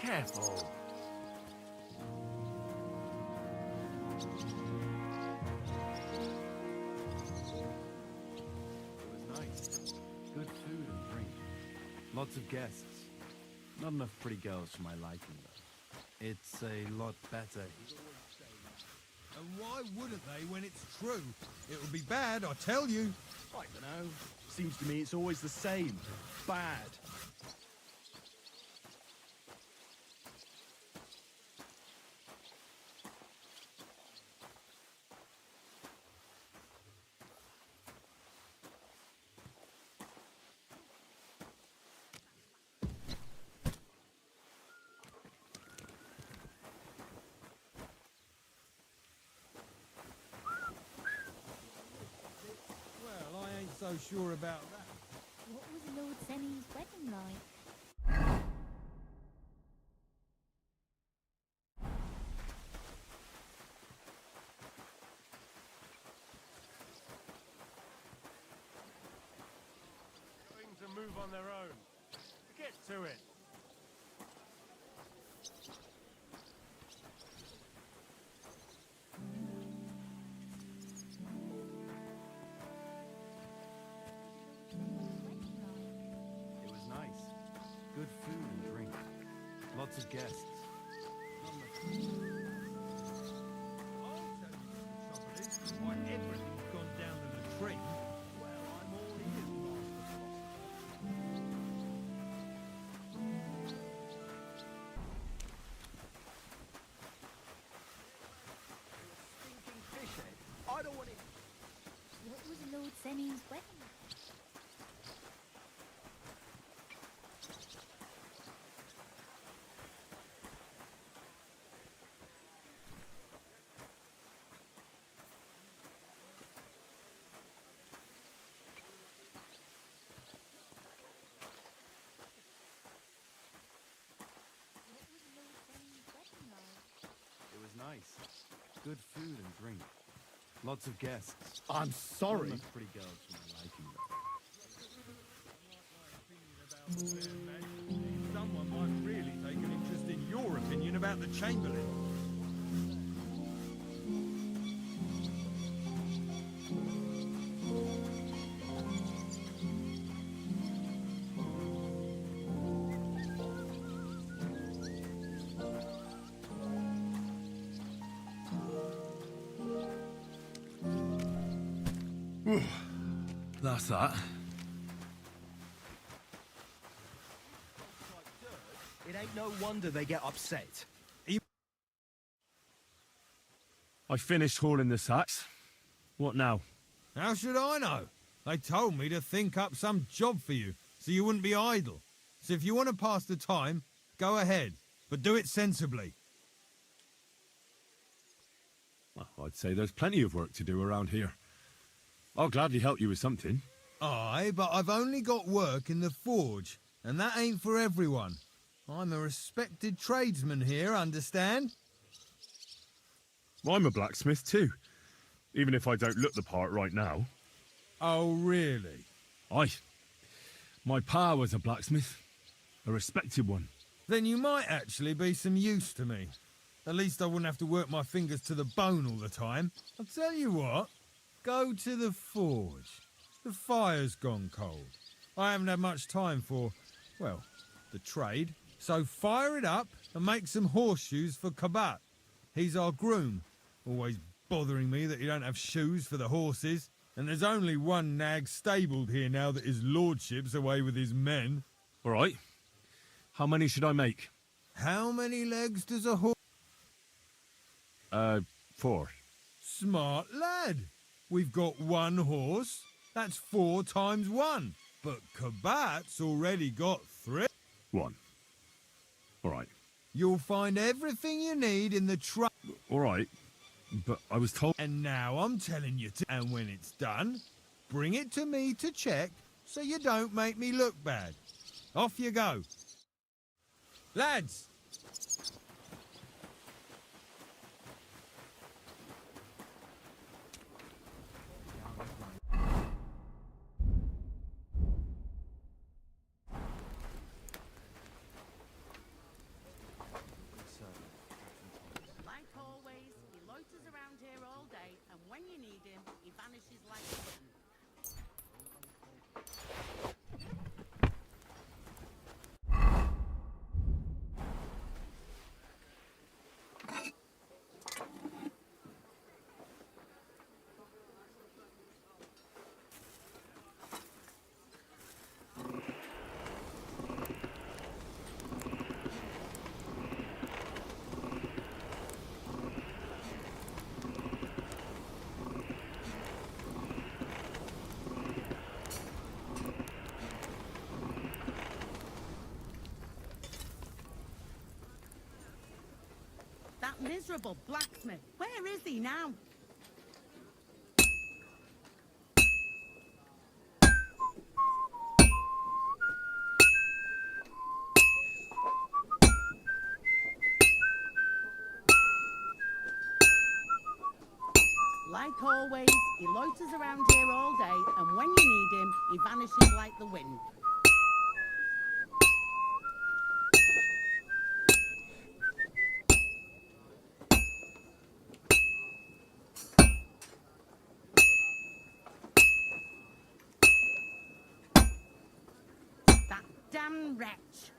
Careful. It was nice. Good food and drink. Lots of guests. Not enough pretty girls for my liking, though. It's a lot better. And why wouldn't they when it's true? It would be bad, I tell you. I don't know. Seems to me it's always the same. Bad. Well, I ain't so sure about that. What was Lord Zenny's wedding like? Going to move on their own. Get to it. It was nice. Good food and drink. Lots of guests. I'll tell you what the trouble is. Why everything's gone down to the tree. Well, I'm all ears, Master Stinking fish head. I don't want it. What was Lord Zenny's wedding like? What was Lord Zenny's wedding like? It was nice. Good food and drink. Lots of guests. I'm sorry. Not enough pretty girls for my liking, though. Someone might really take an interest in your opinion about the Chamberlain. That's that. It ain't no wonder they get upset. I finished hauling the sacks. What now? How should I know? They told me to think up some job for you, so you wouldn't be idle. So if you want to pass the time, go ahead, but do it sensibly. Well, I'd say there's plenty of work to do around here. I'll gladly help you with something. Aye, but I've only got work in the forge, and that ain't for everyone. I'm a respected tradesman here, understand? I'm a blacksmith too, even if I don't look the part right now. Oh, really? Aye. My pa was a blacksmith, a respected one. Then you might actually be some use to me. At least I wouldn't have to work my fingers to the bone all the time. I'll tell you what, go to the forge. The fire's gone cold. I haven't had much time for, well, the trade. So fire it up and make some horseshoes for Kabat. He's our groom, always bothering me that he don't have shoes for the horses. And there's only one nag stabled here now that his lordship's away with his men. All right. How many should I make? How many legs does a horse? 4. Smart lad. We've got one horse. That's 4 times 1. But Kabat's already got 3. 1. All right. You'll find everything you need in the truck. All right. But I was told... And now I'm telling you to... And when it's done, bring it to me to check so you don't make me look bad. Off you go. Lads! That miserable blacksmith. Where is he now? Like always, he loiters around here all day, and when you need him, he vanishes like the wind. That damn wretch.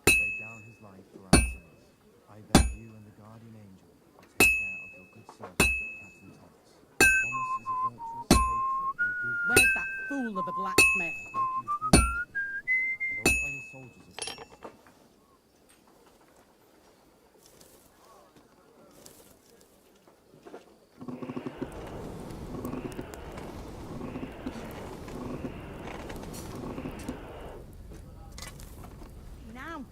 Lay down his life for our sins. I beg you and the guardian angel to take care of your good servant, Captain Thomas. Thomas is a virtuous, faithful, and good Where's that fool of a blacksmith? thank you to him, and all other soldiers of Christ. Now.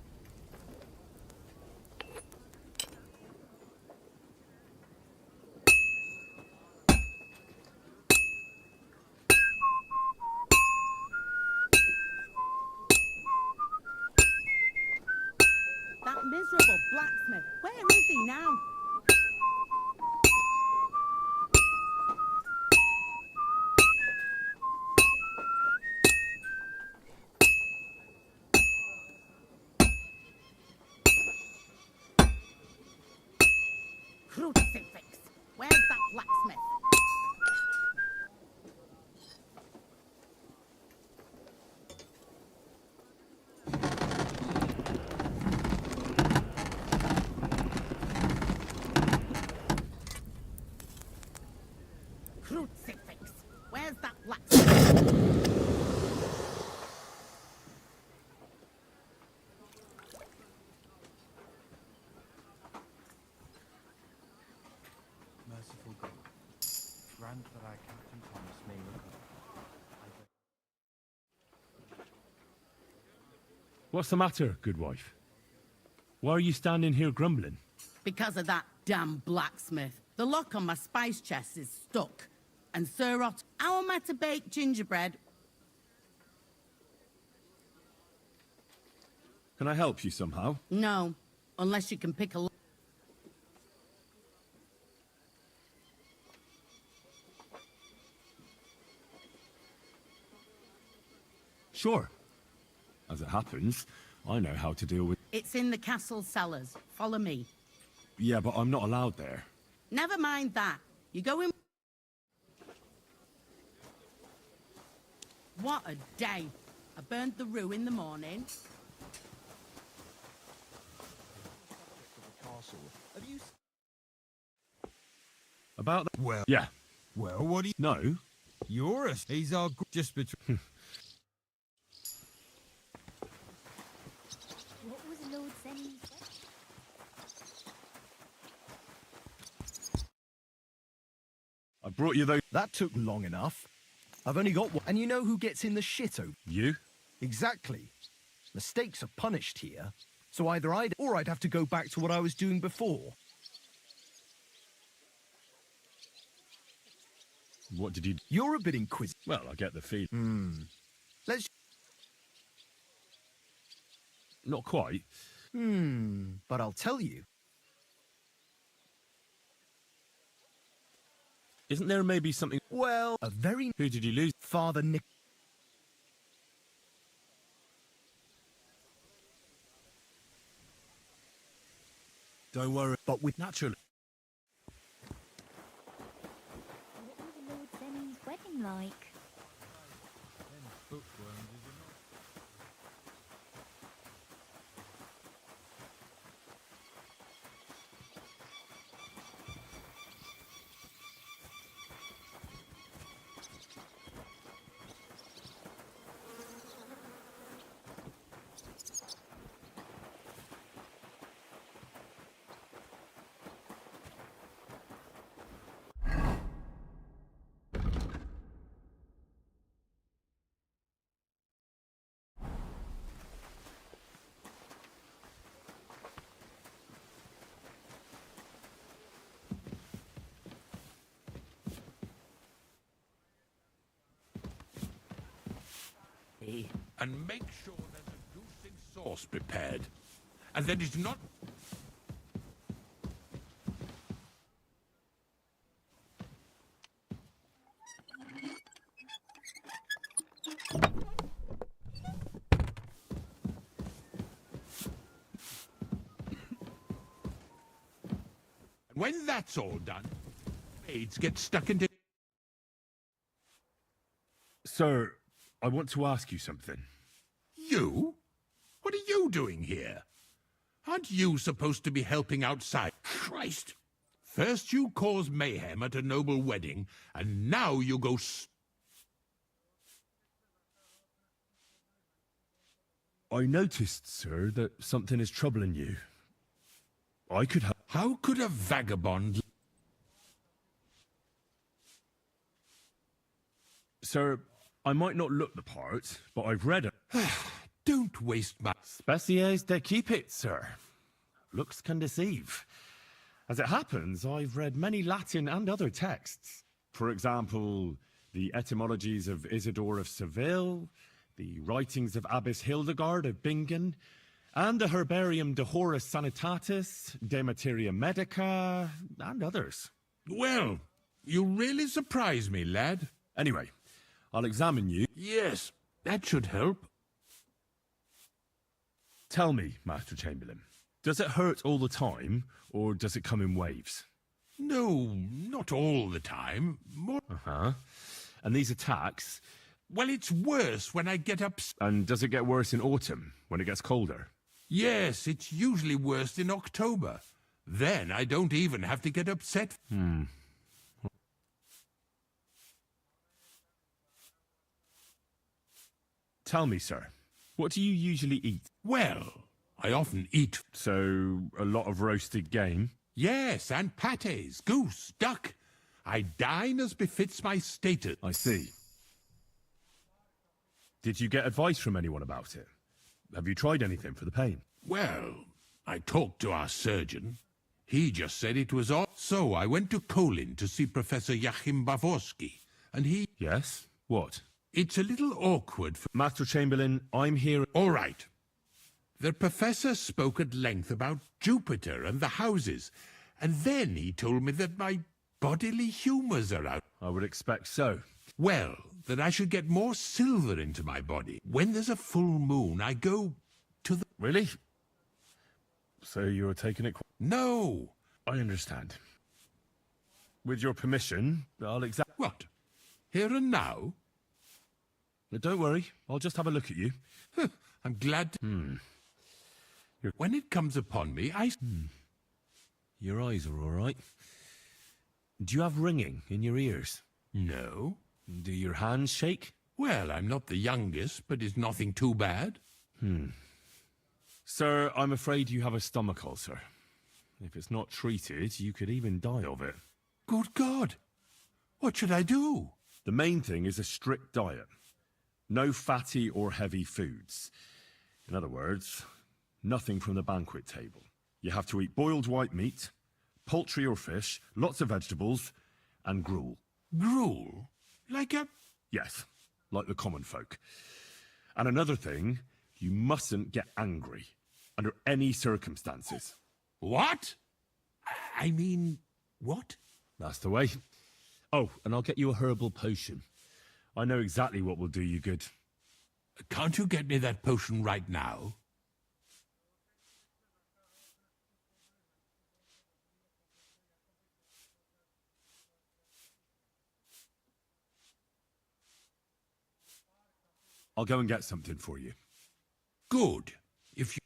That miserable blacksmith. Where is he now? Crucifix. Where's that blacksmith? Crucifix. Where's that blacksmith? Merciful God, grant that our Captain Thomas may recover. I beg What's the matter, good wife? Why are you standing here grumbling? Because of that damn blacksmith. The lock on my spice chest is stuck. And Sir Ot, how am I to bake gingerbread? Can I help you somehow? No, unless you can pick a lock. Sure. As it happens, I know how to deal with... It's in the castle cellars. Follow me. Yeah, but I'm not allowed there. Never mind that. You go in. What a day. I burned the rue in the morning. the castle. Have you About that? Well, Yeah. well, what do you... No. You're a... He's our... Just between... What was Lord Zenny's? I brought you those... That took long enough. I've only got one. And you know who gets in the shit over? You? Exactly. Mistakes are punished here. So either I'd have to go back to what I was doing before. What did you... You're a bit inquisitive. Well, I get the feeling. Let's... Not quite. But I'll tell you. Isn't there maybe something... Well, a very... Who did you lose? Father Nick... Don't worry. But with... Naturally. What was Lord Zenny's wedding like? And make sure there's a goose in sauce prepared. And that it's not... When that's all done, maids get stuck into... Sir, I want to ask you something. You? What are you doing here? Aren't you supposed to be helping outside? Christ! First you cause mayhem at a noble wedding, and now you go... I noticed, sir, that something is troubling you. I could help. How could a vagabond... Sir, I might not look the part, but I've read it. Don't waste my... Spéciés de keep it, sir. Looks can deceive. As it happens, I've read many Latin and other texts. For example, the etymologies of Isidore of Seville, the writings of Abbess Hildegard of Bingen, and the Herbarium de Horis Sanitatis, De Materia Medica, and others. Well, you really surprise me, lad. Anyway, I'll examine you. Yes, that should help. Tell me, Master Chamberlain, does it hurt all the time, or does it come in waves? No, not all the time. More... Uh-huh. And these attacks... Well, it's worse when I get upset. And does it get worse in autumn, when it gets colder? Yes, it's usually worst in October. Then I don't even have to get upset. Tell me, sir, what do you usually eat? Well, I often eat... So, a lot of roasted game? Yes, and pâtés, goose, duck. I dine as befits my status. I see. Did you get advice from anyone about it? Have you tried anything for the pain? Well, I talked to our surgeon. He just said it was all. So I went to Kolin to see Professor Joachim Bavorsky, and he... Yes? What? It's a little awkward for... Master Chamberlain, I'm here... All right. The professor spoke at length about Jupiter and the houses, and then he told me that my bodily humours are out. I would expect so. Well, that I should get more silver into my body. When there's a full moon, I go to the... Really? So you're taking it... No! I understand. With your permission, I'll examine... What? Here and now? Don't worry, I'll just have a look at you. I'm glad to... When it comes upon me, Your eyes are all right. Do you have ringing in your ears? No. Do your hands shake? Well, I'm not the youngest, but it's nothing too bad. Sir, I'm afraid you have a stomach ulcer. If it's not treated, you could even die of it. Good God! What should I do? The main thing is a strict diet. No fatty or heavy foods. In other words, nothing from the banquet table. You have to eat boiled white meat, poultry or fish, lots of vegetables, and gruel. Gruel? Like a... Yes, like the common folk. And another thing, you mustn't get angry, under any circumstances. What? I mean, what? That's the way. Oh, and I'll get you a herbal potion. I know exactly what will do you good. Can't you get me that potion right now? I'll go and get something for you. Good. If you...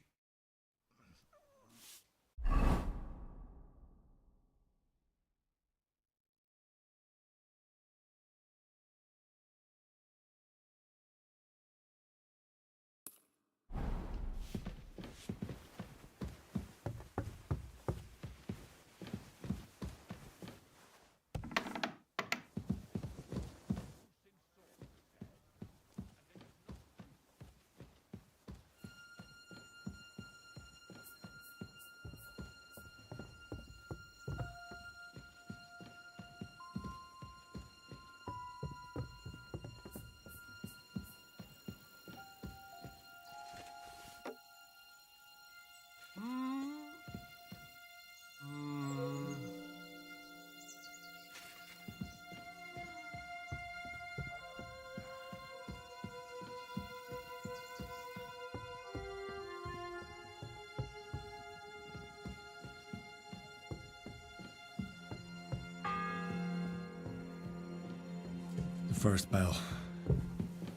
The first bell.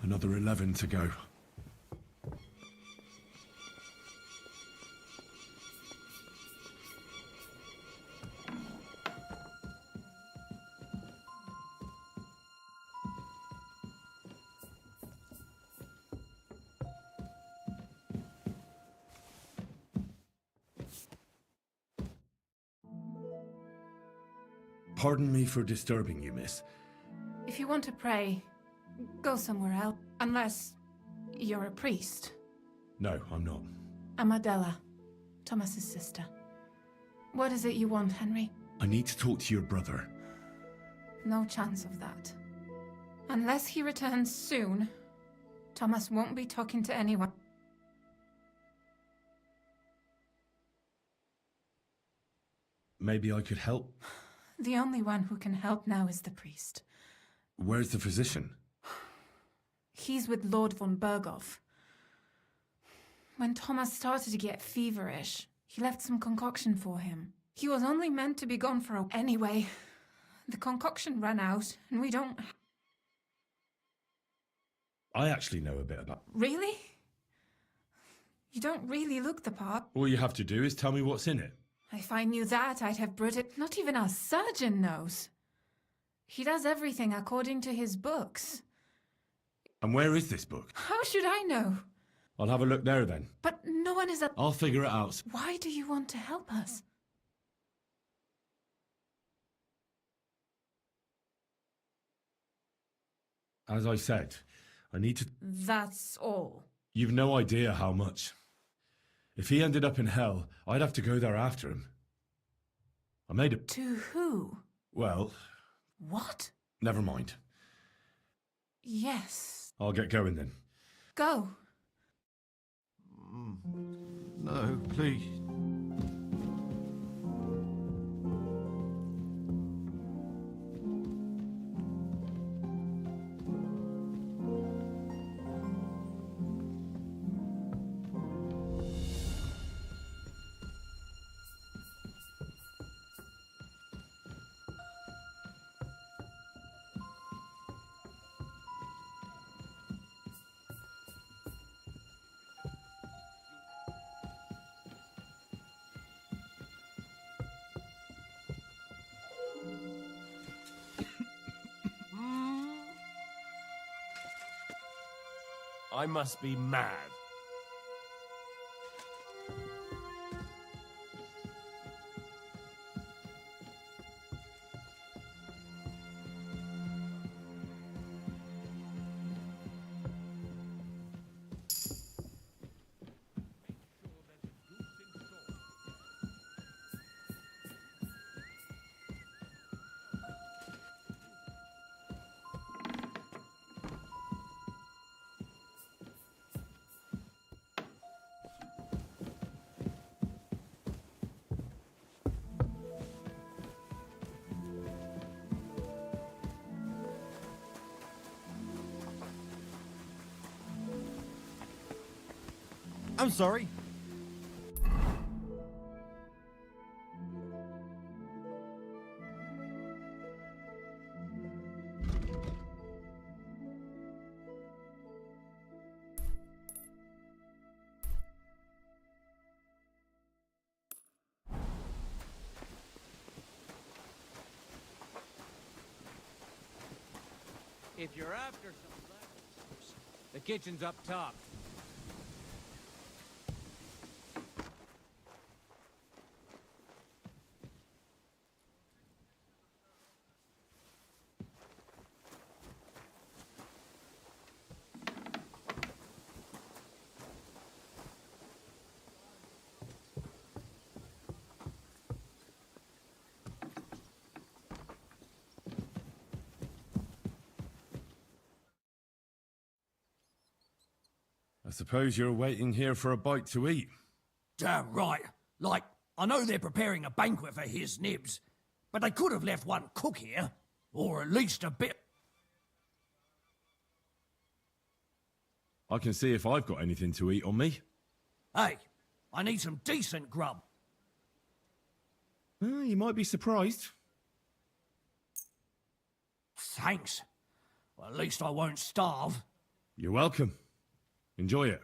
Another 11 to go. Pardon me for disturbing you, miss. If you want to pray, go somewhere else. Unless you're a priest. No, I'm not. I'm Adela, Thomas's sister. What is it you want, Henry? I need to talk to your brother. No chance of that. Unless he returns soon, Thomas won't be talking to anyone. Maybe I could help? The only one who can help now is the priest. Where's the physician? He's with Lord von Berghoff. When Thomas started to get feverish, he left some concoction for him. He was only meant to be gone for a... Anyway, the concoction ran out, and we don't... I actually know a bit about... Really? You don't really look the part. All you have to do is tell me what's in it. If I knew that, I'd have brewed it. Not even our surgeon knows. He does everything according to his books. And where is this book? How should I know? I'll have a look there then. But no one is... I'll figure it out. Why do you want to help us? As I said, I need to... That's all. You've no idea how much. If he ended up in hell, I'd have to go there after him. I made a... To who? Well, What? never mind. Yes. I'll get going then. Go. No, please. I must be mad. I'm sorry. If you're after some leftovers, the kitchen's up top. I suppose you're waiting here for a bite to eat. Damn right. Like, I know they're preparing a banquet for his nibs, but they could have left one cook here, or at least a bit. I can see if I've got anything to eat on me. Hey, I need some decent grub. You might be surprised. Thanks. Well, at least I won't starve. You're welcome. Enjoy it.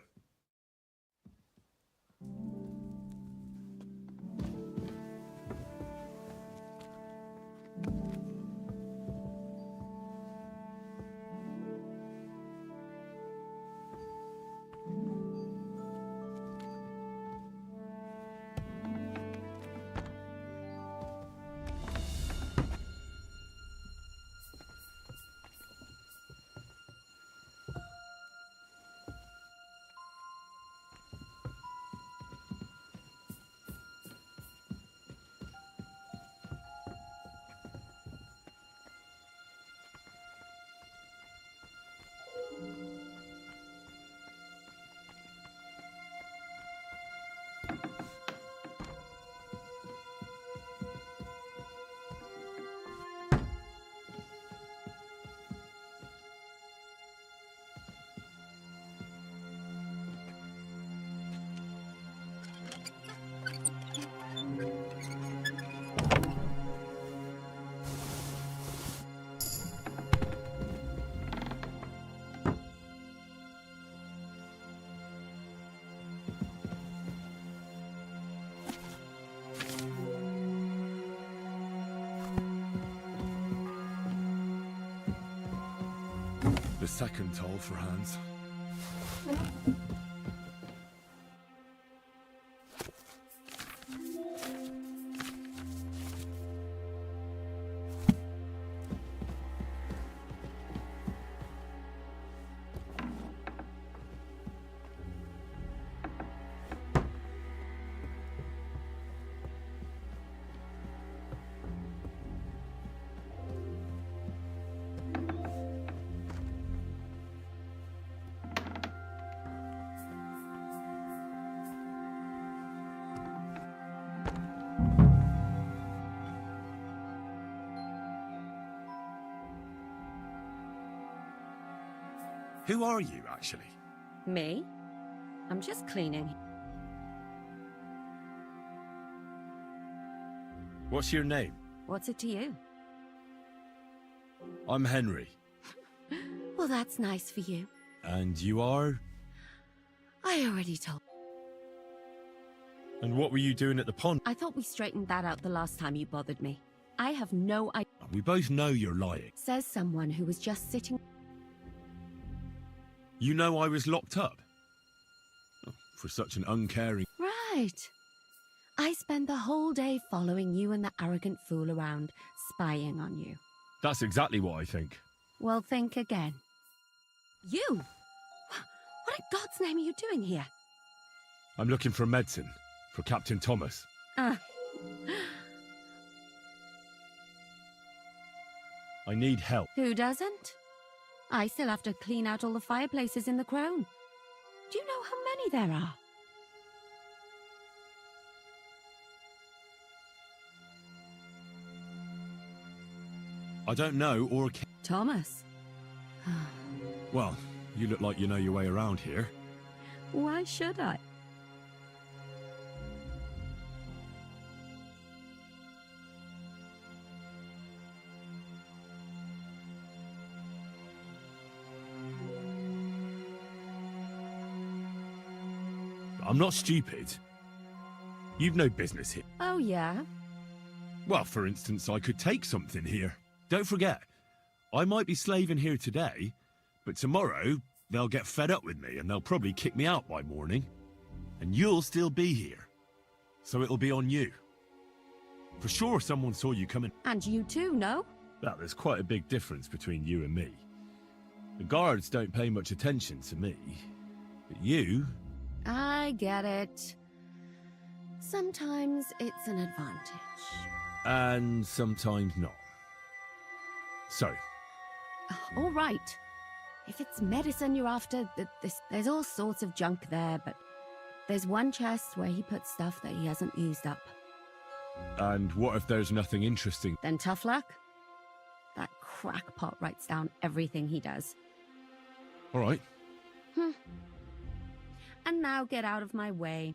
The second toll for Hans. Who are you, actually? Me? I'm just cleaning. What's your name? What's it to you? I'm Henry. Well, that's nice for you. And you are? I already told. And what were you doing at the pond? I thought we straightened that out the last time you bothered me. I have no idea. We both know you're lying. Says someone who was just sitting. You know I was locked up? Oh, for such an uncaring... Right. I spend the whole day following you and the arrogant fool around, spying on you. That's exactly what I think. Well, think again. You? What in God's name are you doing here? I'm looking for medicine, for Captain Thomas. I need help. Who doesn't? I still have to clean out all the fireplaces in the Crown. Do you know how many there are? I don't know, or... Thomas. Well, you look like you know your way around here. Why should I? I'm not stupid. You've no business here. Oh, yeah? Well, for instance, I could take something here. Don't forget, I might be slaving here today, but tomorrow they'll get fed up with me and they'll probably kick me out by morning. And you'll still be here. So it'll be on you. For sure someone saw you coming. And you too, no? Well, there's quite a big difference between you and me. The guards don't pay much attention to me. But you... I get it. Sometimes it's an advantage. And sometimes not. So. All right. If it's medicine you're after, there's all sorts of junk there, but there's one chest where he puts stuff that he hasn't used up. And what if there's nothing interesting? Then tough luck. That crackpot writes down everything he does. All right. And now get out of my way.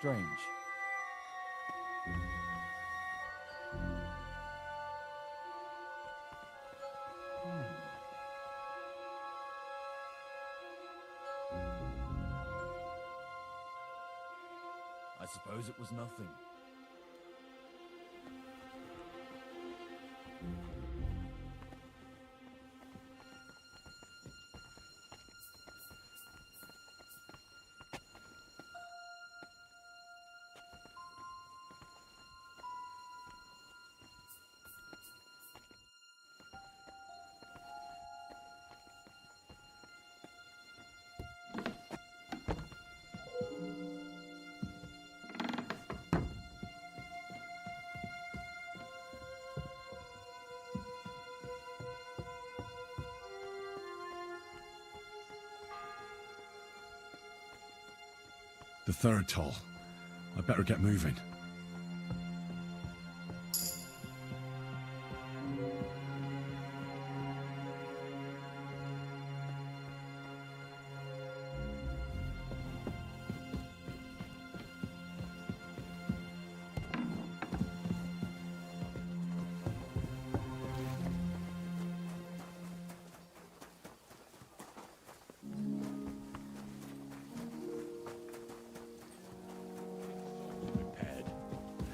strange. I suppose it was nothing. The third toll. I'd better get moving.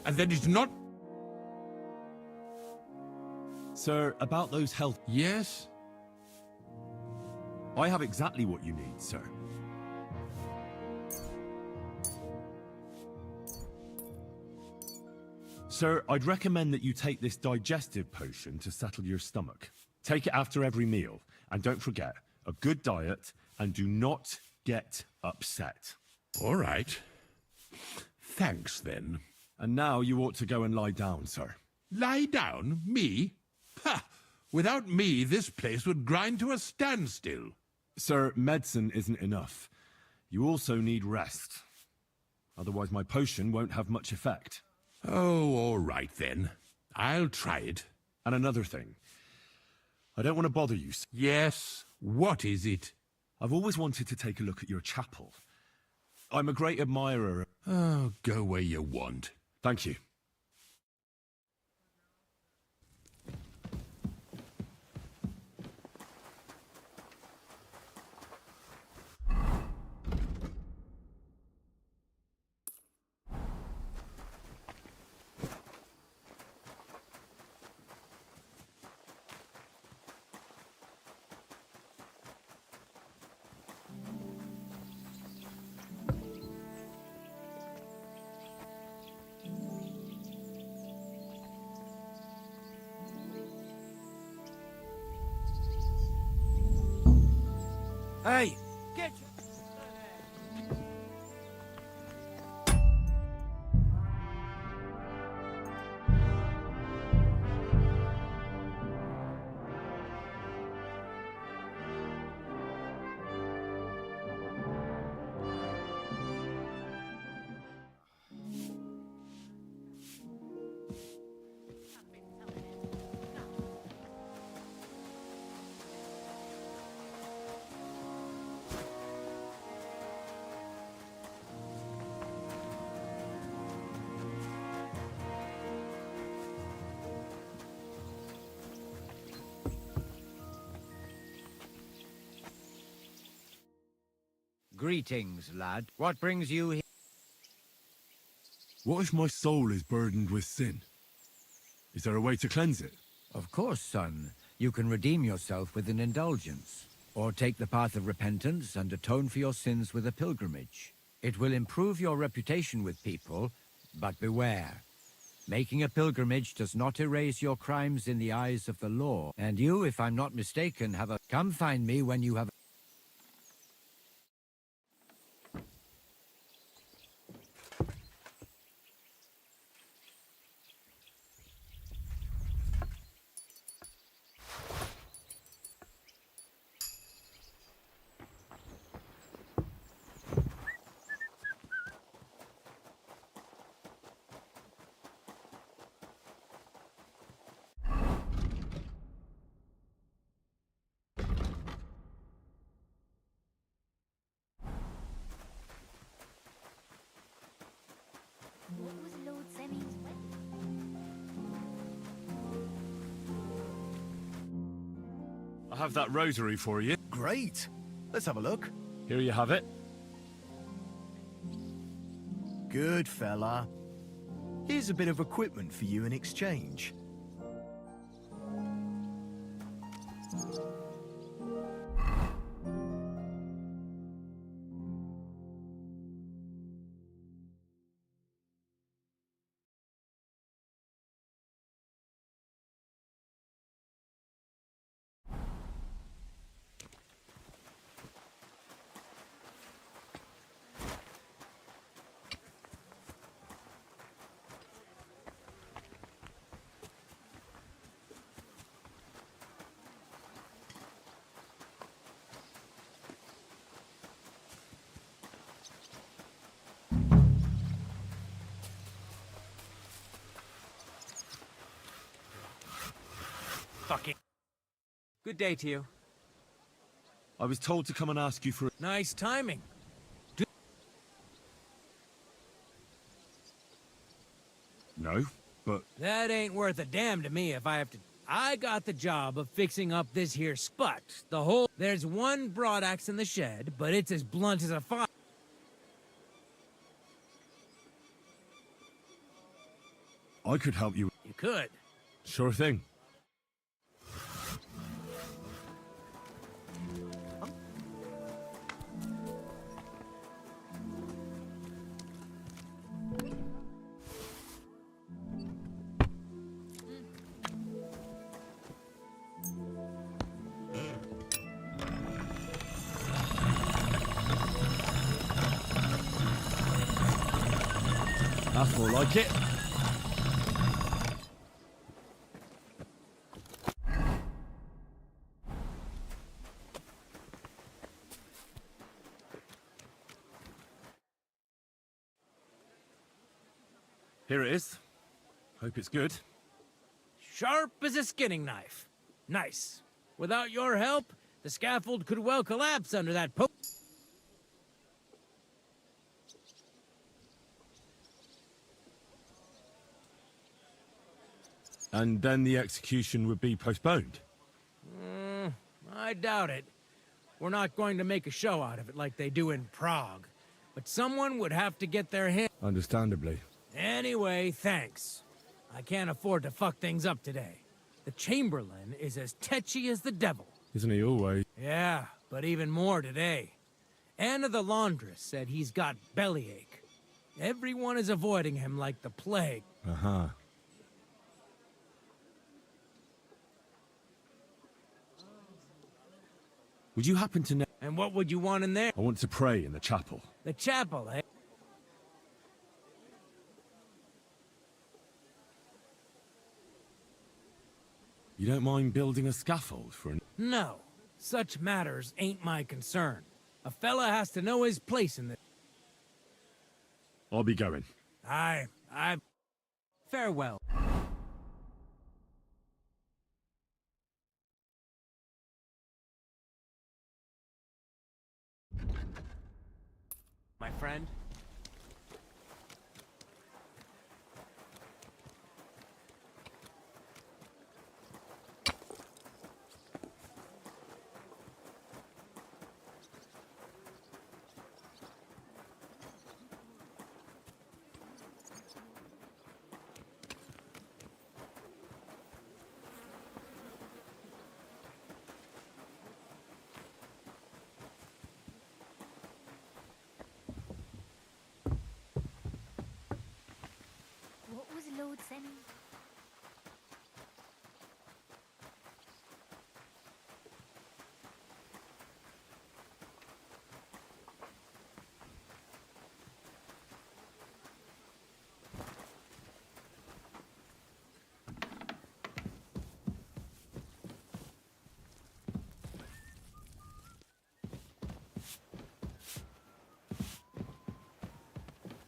And that is not... Sir, about those health... Yes? I have exactly what you need, sir. Sir, I'd recommend that you take this digestive potion to settle your stomach. Take it after every meal. And don't forget, a good diet, and do not get upset. All right. Thanks, then. And now you ought to go and lie down, sir. Lie down? Me? Ha! Without me, this place would grind to a standstill. Sir, medicine isn't enough. You also need rest. Otherwise my potion won't have much effect. Oh, all right then. I'll try it. And another thing. I don't want to bother you, sir. Yes? What is it? I've always wanted to take a look at your chapel. I'm a great admirer. Oh, go where you want. Thank you. Hey, get... Greetings, lad. What brings you here? What if my soul is burdened with sin? Is there a way to cleanse it? Of course, son. You can redeem yourself with an indulgence, or take the path of repentance and atone for your sins with a pilgrimage. It will improve your reputation with people, but beware. Making a pilgrimage does not erase your crimes in the eyes of the law, and you, if I'm not mistaken, have a... Come find me when you have... have that rosary for you. Great. Let's have a look. Here you have it. Good fella. Here's a bit of equipment for you in exchange. Fucking. Good day to you. I was told to come and ask you for... Nice timing. No, but... That ain't worth a damn to me if I have to... I got the job of fixing up this here spot. The whole... There's one broadaxe in the shed, but it's as blunt as a fire. I could help you. You could. Sure thing. That's more like it. Here it is. Hope it's good. Sharp as a skinning knife. Nice. Without your help, the scaffold could well collapse under that poke. And then the execution would be postponed. I doubt it. We're not going to make a show out of it like they do in Prague. But someone would have to get their hand... Understandably. Anyway, thanks. I can't afford to fuck things up today. The Chamberlain is as tetchy as the devil. Isn't he always? Yeah, but even more today. Anna the laundress said he's got bellyache. Everyone is avoiding him like the plague. Uh-huh. Would you happen to know... And what would you want in there? I want to pray in the chapel. The chapel, eh? You don't mind building a scaffold for an... No. Such matters ain't my concern. A fella has to know his place in this. I'll be going. I... Farewell. My friend. What was Lord saying?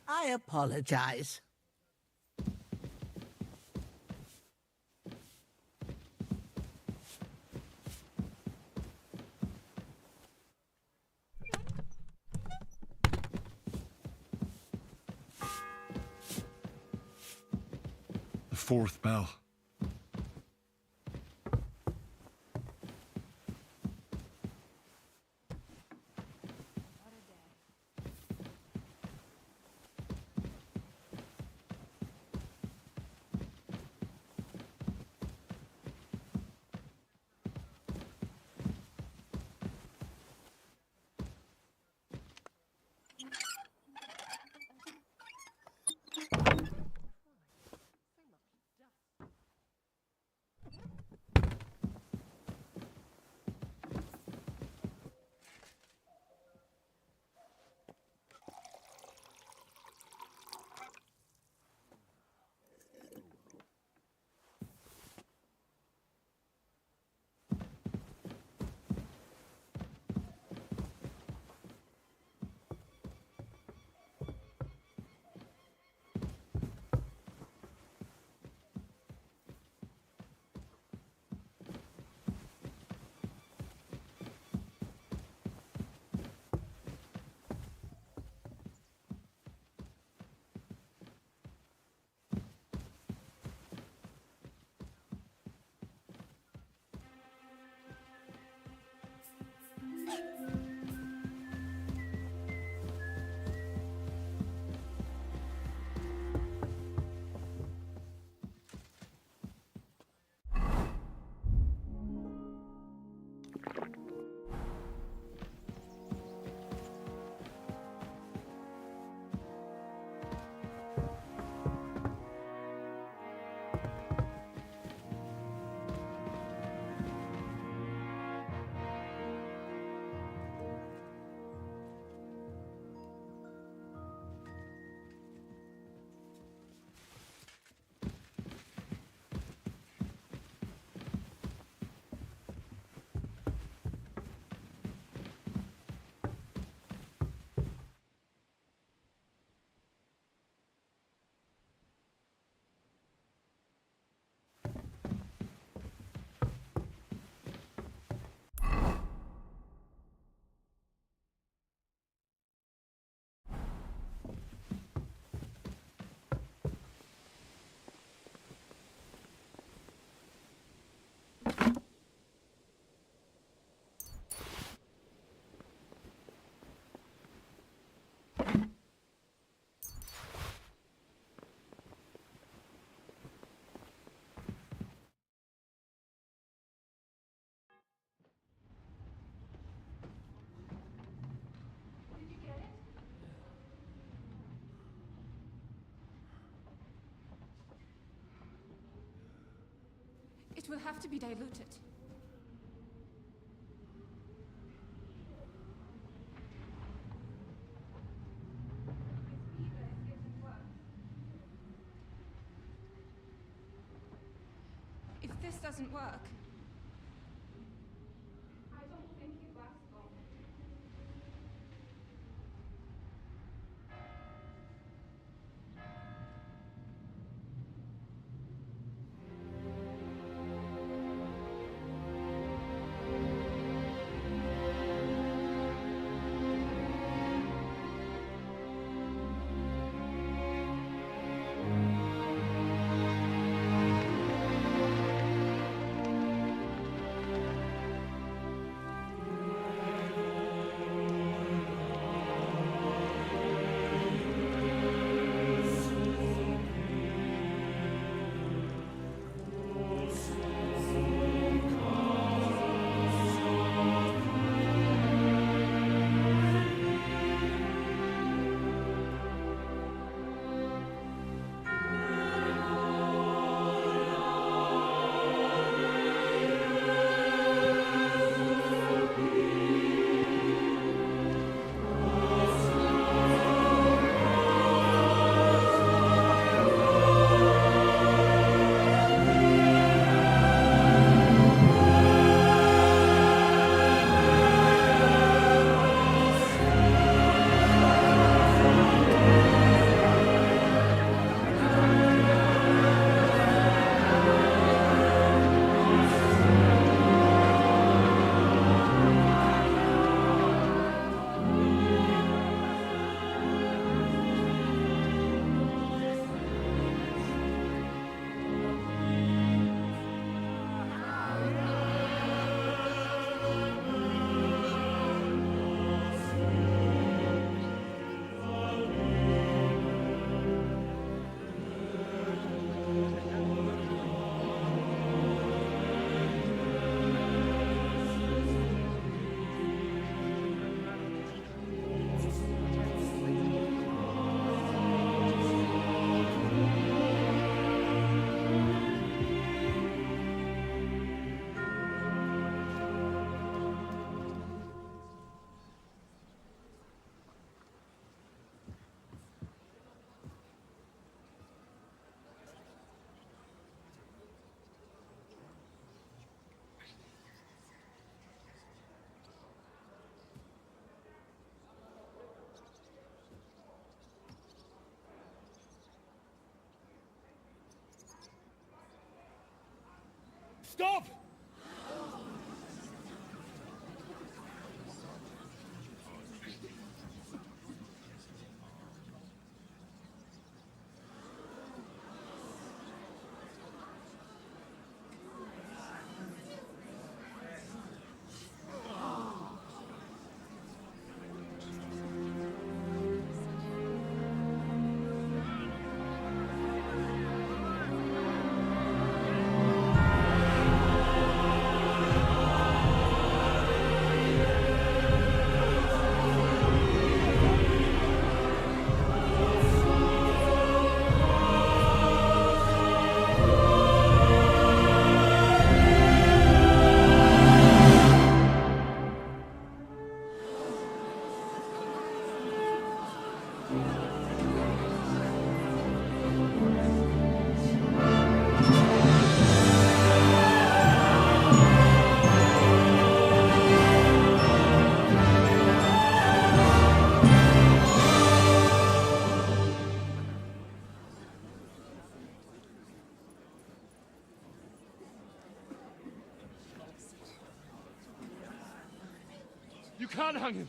I apologize. The fourth bell. will have to be diluted. If this doesn't work, I don't think it lasts long. Stop! You can't hang him.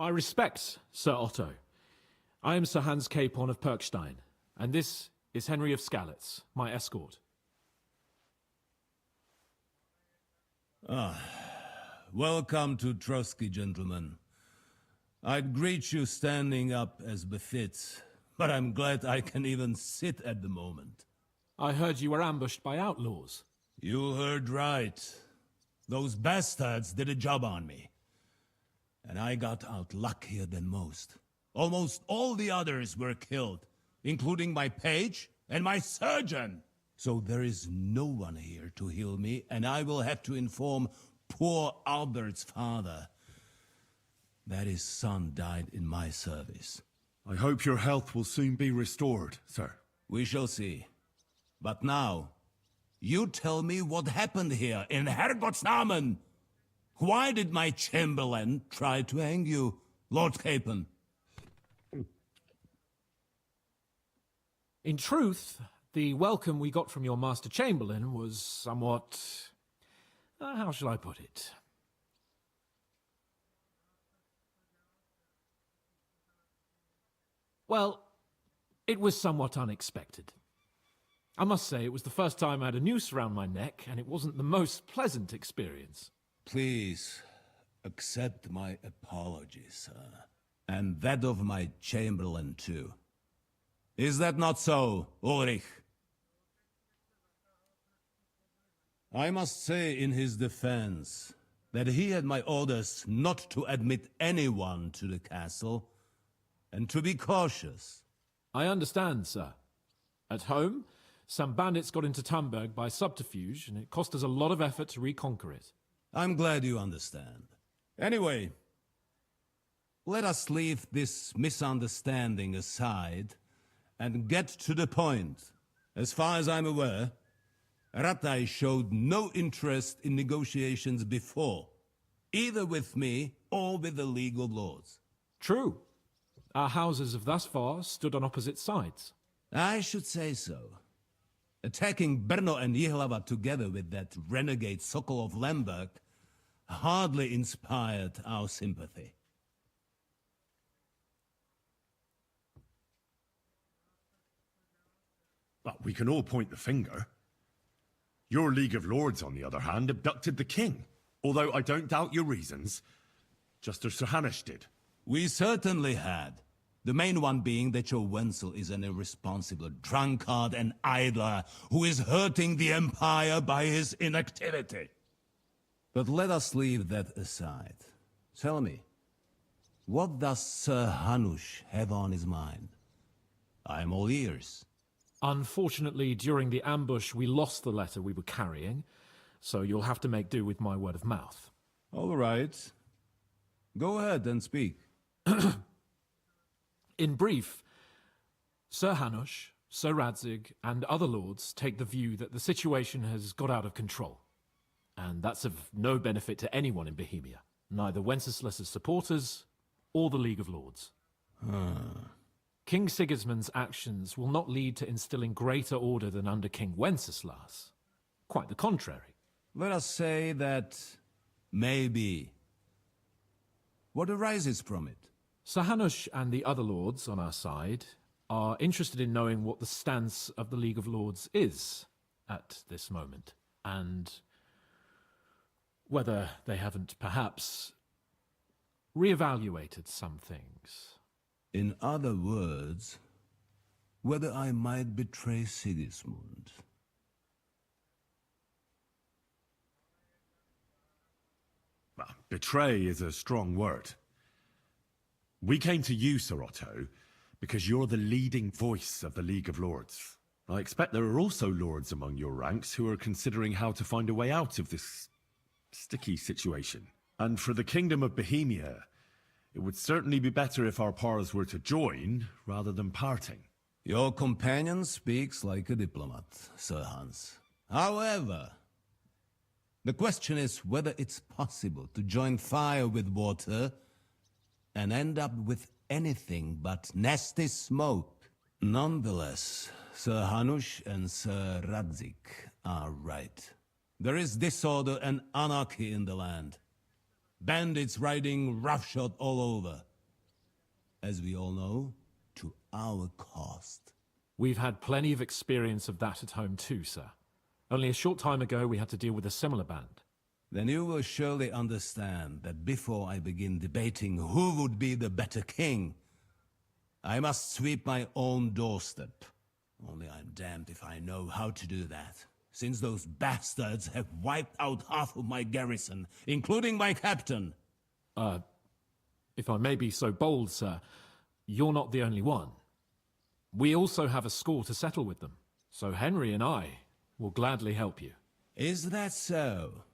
My respects, Sir Otto. I am Sir Hans Capon of Perkstein, and this is Henry of Skalitz, my escort. Welcome to Trotsky, gentlemen. I'd greet you standing up as befits, but I'm glad I can even sit at the moment. I heard you were ambushed by outlaws. You heard right. Those bastards did a job on me. And I got out luckier than most. Almost all the others were killed, including my page and my surgeon. So there is no one here to heal me, and I will have to inform poor Albert's father that his son died in my service. I hope your health will soon be restored, sir. We shall see. But now, you tell me what happened here in Herrgottsnamen. Why did my chamberlain try to hang you, Lord Capon? In truth, the welcome we got from your Master Chamberlain was somewhat... how shall I put it? Well, it was somewhat unexpected. I must say, it was the first time I had a noose around my neck, and it wasn't the most pleasant experience. Please, accept my apologies, sir. And that of my chamberlain, too. Is that not so, Ulrich? I must say in his defense that he had my orders not to admit anyone to the castle, and to be cautious. I understand, sir. At home, some bandits got into Tamberg by subterfuge, and it cost us a lot of effort to reconquer it. I'm glad you understand. Anyway, let us leave this misunderstanding aside and get to the point. As far as I'm aware, Ratai showed no interest in negotiations before, either with me or with the League of Lords. True. Our houses have thus far stood on opposite sides. I should say so. Attacking Brno and Jihlava together with that renegade Sokol of Lemberg hardly inspired our sympathy. But we can all point the finger. Your League of Lords, on the other hand, abducted the king. Although I don't doubt your reasons, just as Sir Hanush did. We certainly had. The main one being that your Wenzel is an irresponsible drunkard and idler who is hurting the Empire by his inactivity. But let us leave that aside. Tell me, what does Sir Hanush have on his mind? I am all ears. Unfortunately, during the ambush, we lost the letter we were carrying, so you'll have to make do with my word of mouth. All right. Go ahead and speak. In brief, Sir Hanush, Sir Radzig, and other lords take the view that the situation has got out of control. And that's of no benefit to anyone in Bohemia, neither Wenceslas's supporters or the League of Lords. King Sigismund's actions will not lead to instilling greater order than under King Wenceslas. Quite the contrary. Let us say that maybe. What arises from it? Sir Hanush and the other lords on our side are interested in knowing what the stance of the League of Lords is at this moment, and whether they haven't perhaps reevaluated some things. In other words, whether I might betray Sigismund. Well, betray is a strong word. We came to you, Sir Otto, because you're the leading voice of the League of Lords. I expect there are also lords among your ranks who are considering how to find a way out of this sticky situation. And for the Kingdom of Bohemia, it would certainly be better if our powers were to join rather than parting. Your companion speaks like a diplomat, Sir Hans. However, the question is whether it's possible to join fire with water and end up with anything but nasty smoke. Nonetheless, Sir Hanush and Sir Radzig are right. There is disorder and anarchy in the land. Bandits riding roughshod all over. as we all know, to our cost. We've had plenty of experience of that at home too, sir. Only a short time ago we had to deal with a similar band. Then you will surely understand that before I begin debating who would be the better king, I must sweep my own doorstep. Only I'm damned if I know how to do that, since those bastards have wiped out half of my garrison, including my captain. If I may be so bold, sir, you're not the only one. We also have a score to settle with them, so Henry and I will gladly help you. Is that so?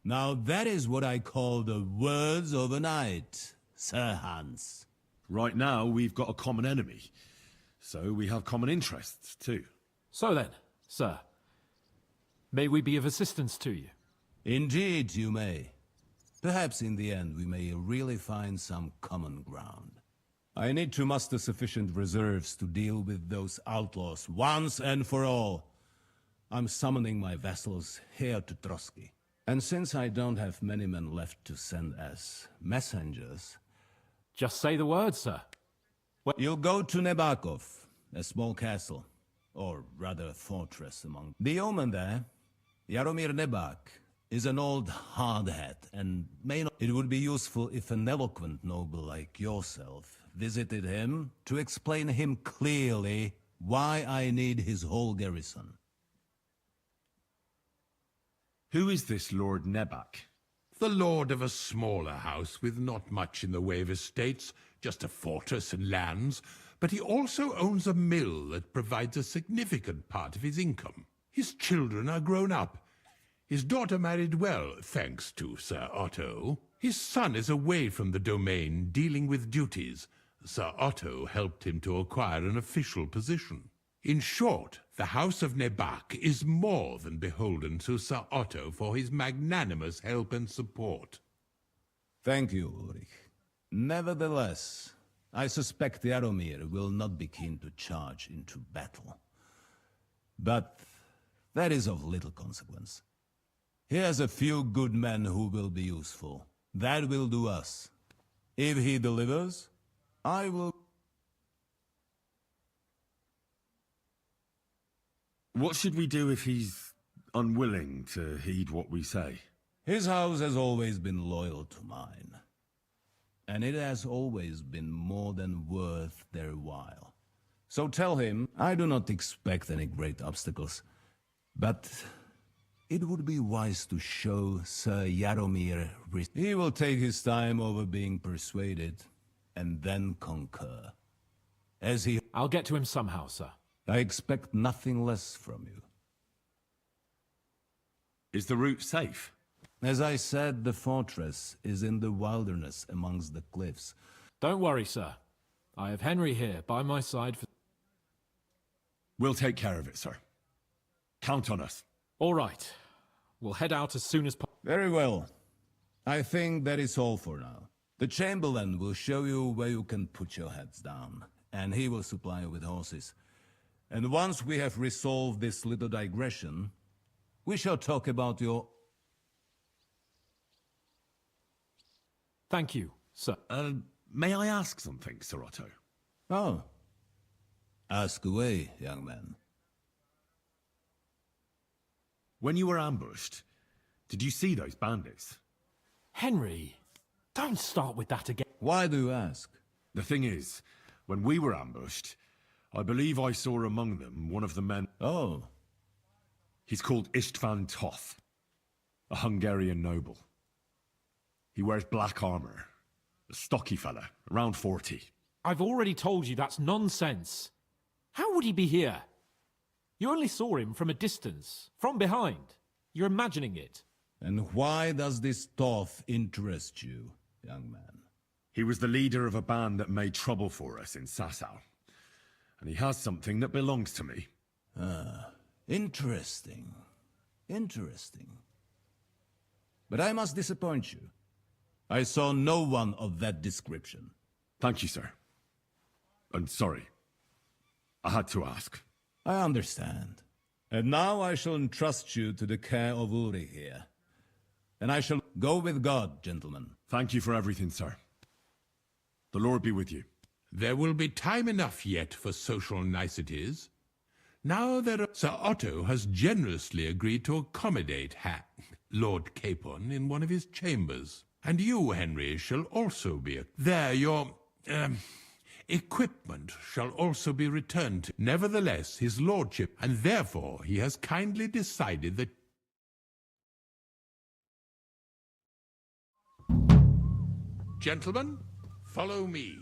Now that is what I call the words of a knight, Sir Hans. Right now, we've got a common enemy, so we have common interests too. So then, sir, may we be of assistance to you? Indeed, you may. Perhaps in the end we may really find some common ground. I need to muster sufficient reserves to deal with those outlaws once and for all. I'm summoning my vassals here to Trotsky. And since I don't have many men left to send as messengers... Just say the word, sir. You'll go to Nebakov, a small castle, or rather fortress among... The yeoman there, Jaromir Nebak, is an old hardhat, and may not... It would be useful if an eloquent noble like yourself visited him to explain him clearly why I need his whole garrison. Who is this Lord Nebak? The lord of a smaller house with not much in the way of estates, just a fortress and lands, but he also owns a mill that provides a significant part of his income. His children are grown up. His daughter married well, thanks to Sir Otto. His son is away from the domain, dealing with duties. Sir Otto helped him to acquire an official position. In short, the House of Nebak is more than beholden to Sir Otto for his magnanimous help and support. Thank you, Ulrich. Nevertheless, I suspect Jaromir will not be keen to charge into battle. But that is of little consequence. He has a few good men who will be useful. That will do us. If he delivers, I will... What should we do if he's unwilling to heed what we say? His house has always been loyal to mine. And it has always been more than worth their while. So tell him I do not expect any great obstacles. But it would be wise to show Sir Jaromir... He will take his time over being persuaded, and then concur. As he... I'll get to him somehow, sir. I expect nothing less from you. Is the route safe? As I said, the fortress is in the wilderness amongst the cliffs. Don't worry, sir. I have Henry here by my side for... We'll take care of it, sir. Count on us. All right. We'll head out as soon as possible. Very well. I think that is all for now. The Chamberlain will show you where you can put your heads down, and he will supply you with horses. And once we have resolved this little digression, we shall talk about your... Thank you, sir. May I ask something, Sir Otto? Oh. Ask away, young man. When you were ambushed, did you see those bandits? Henry, don't start with that again. Why do you ask? The thing is, when we were ambushed, I believe I saw among them one of the men... Oh. He's called Istvan Toth, a Hungarian noble. He wears black armor. A stocky fella, around 40. I've already told you that's nonsense. How would he be here? You only saw him from a distance, from behind. You're imagining it. And why does this Toth interest you, young man? He was the leader of a band that made trouble for us in Sasau. And he has something that belongs to me. Ah, interesting. Interesting. But I must disappoint you. I saw no one of that description. Thank you, sir. And sorry. I had to ask. I understand. And now I shall entrust you to the care of Uri here. And I shall go with God, gentlemen. Thank you for everything, sir. The Lord be with you. There will be time enough yet for social niceties. Now Sir Otto has generously agreed to accommodate Lord Capon in one of his chambers. And you, Henry, shall also be there. Your equipment shall also be returned to. Nevertheless, his lordship, and therefore he has kindly decided that... Gentlemen, follow me.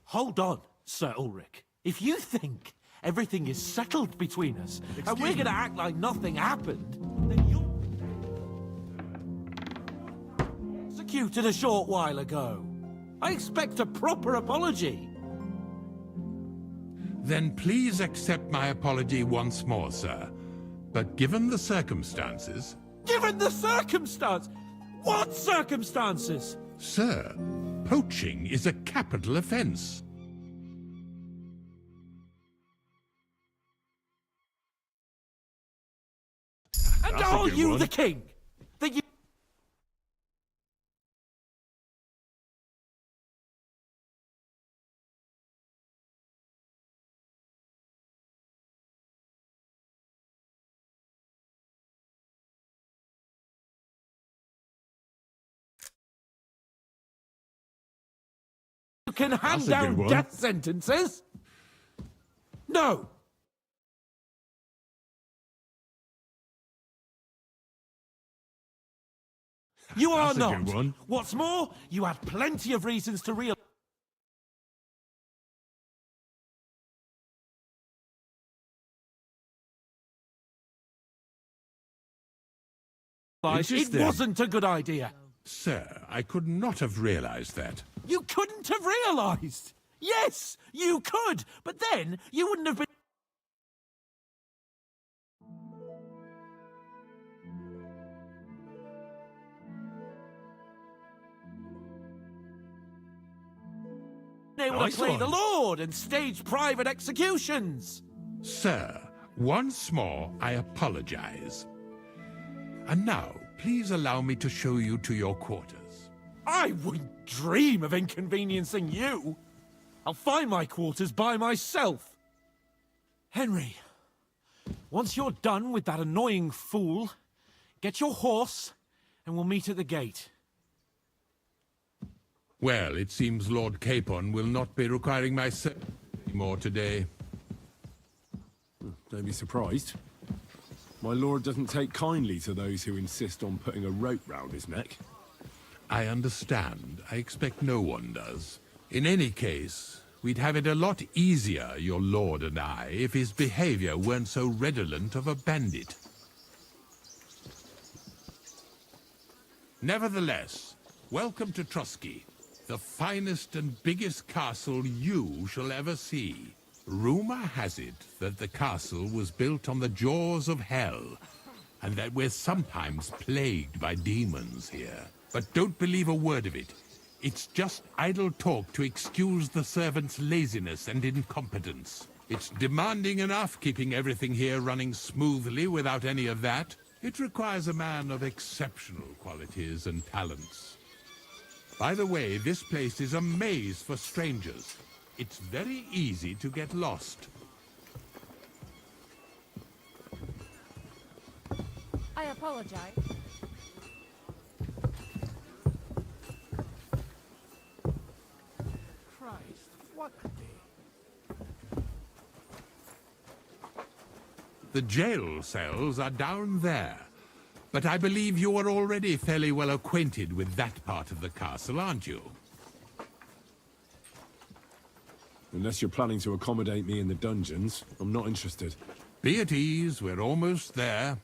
Hold on, Sir Ulrich. If you think everything is settled between us, and we're going to act like nothing happened, then you're executed a short while ago. I expect a proper apology. Then please accept my apology once more, sir. But given the circumstances... Given the circumstance? What circumstances? Sir, poaching is a capital offence. And are you the king? That you... You can hand down death sentences? No! You are not. What's more, you had plenty of reasons to realize it wasn't a good idea. Sir, I could not have realized that. You couldn't have realized. Yes, you could, but then you wouldn't have been... able to play the Lord and stage private executions. Sir, once more I apologize. And now, please allow me to show you to your quarters. I wouldn't dream of inconveniencing you. I'll find my quarters by myself. Henry, once you're done with that annoying fool, get your horse and we'll meet at the gate. Well, it seems Lord Capon will not be requiring my service anymore today. Don't be surprised. My lord doesn't take kindly to those who insist on putting a rope round his neck. I understand. I expect no one does. In any case, we'd have it a lot easier, your lord and I, if his behavior weren't so redolent of a bandit. Nevertheless, welcome to Trusky, the finest and biggest castle you shall ever see. Rumor has it that the castle was built on the jaws of hell, and that we're sometimes plagued by demons here. But don't believe a word of it. It's just idle talk to excuse the servants' laziness and incompetence. It's demanding enough keeping everything here running smoothly without any of that. It requires a man of exceptional qualities and talents. By the way, this place is a maze for strangers. It's very easy to get lost. I apologize. Christ, what a day. The jail cells are down there. But I believe you are already fairly well acquainted with that part of the castle, aren't you? Unless you're planning to accommodate me in the dungeons, I'm not interested. Be at ease, we're almost there.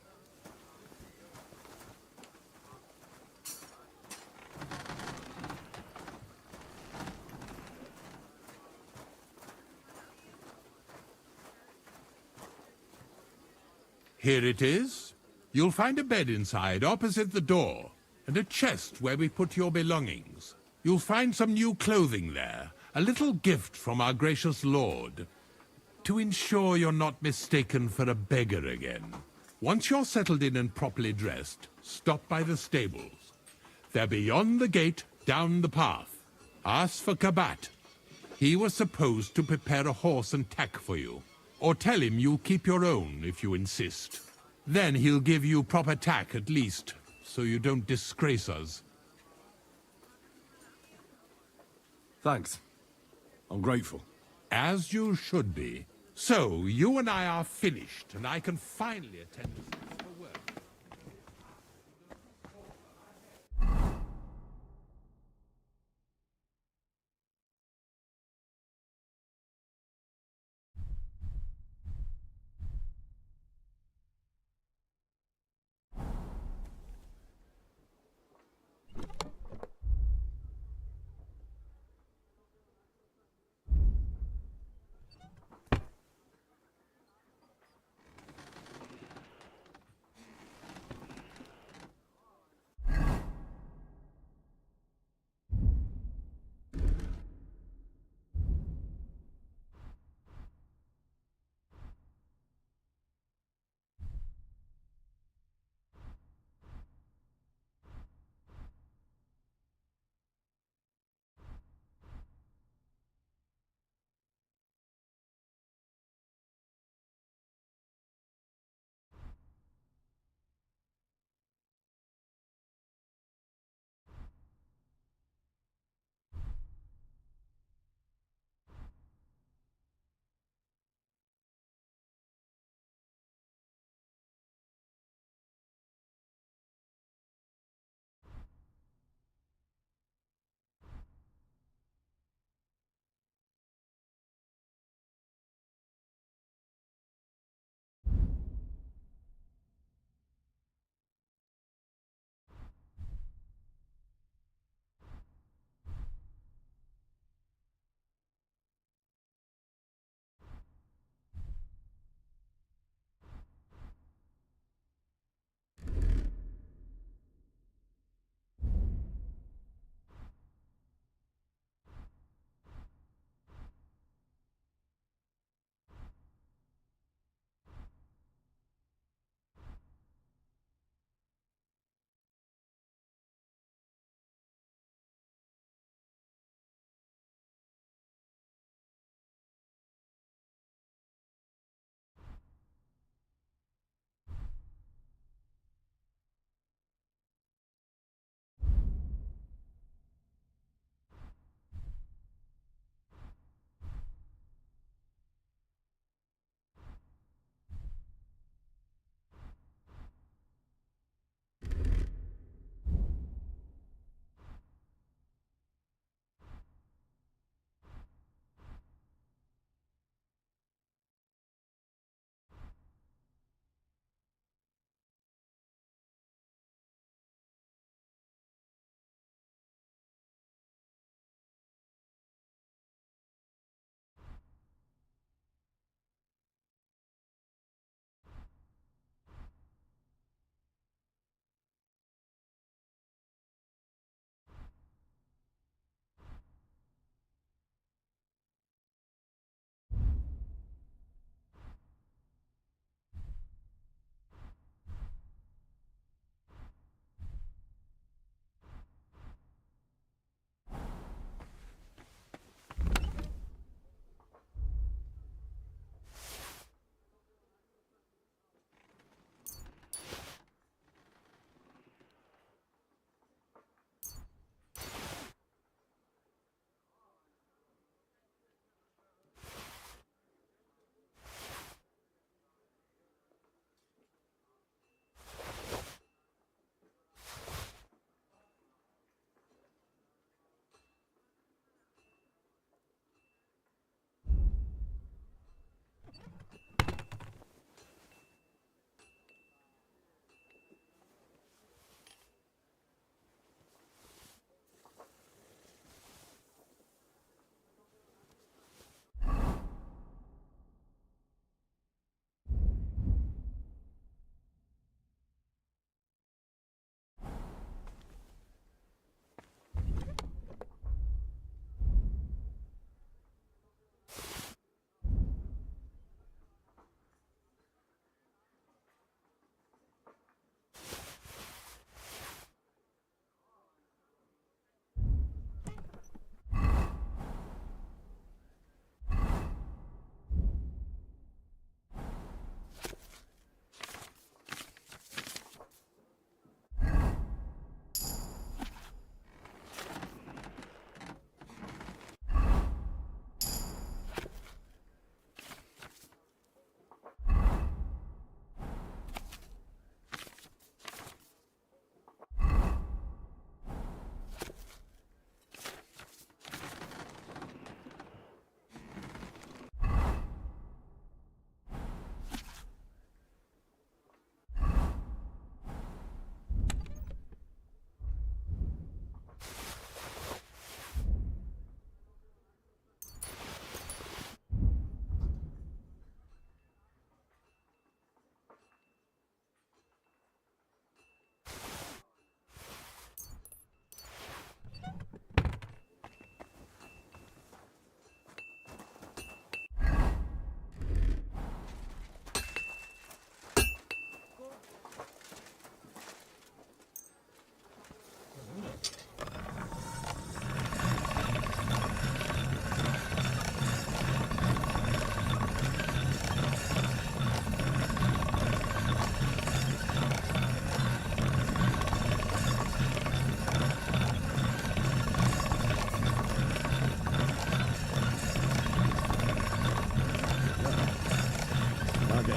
Here it is. You'll find a bed inside, opposite the door, and a chest where we put your belongings. You'll find some new clothing there, a little gift from our gracious lord. to ensure you're not mistaken for a beggar again. Once you're settled in and properly dressed, stop by the stables. They're beyond the gate, down the path. Ask for Kabat. He was supposed to prepare a horse and tack for you. Or tell him you'll keep your own if you insist. Then he'll give you proper tack at least, so you don't disgrace us. Thanks. I'm grateful. As you should be. So, you and I are finished, and I can finally attend to some work.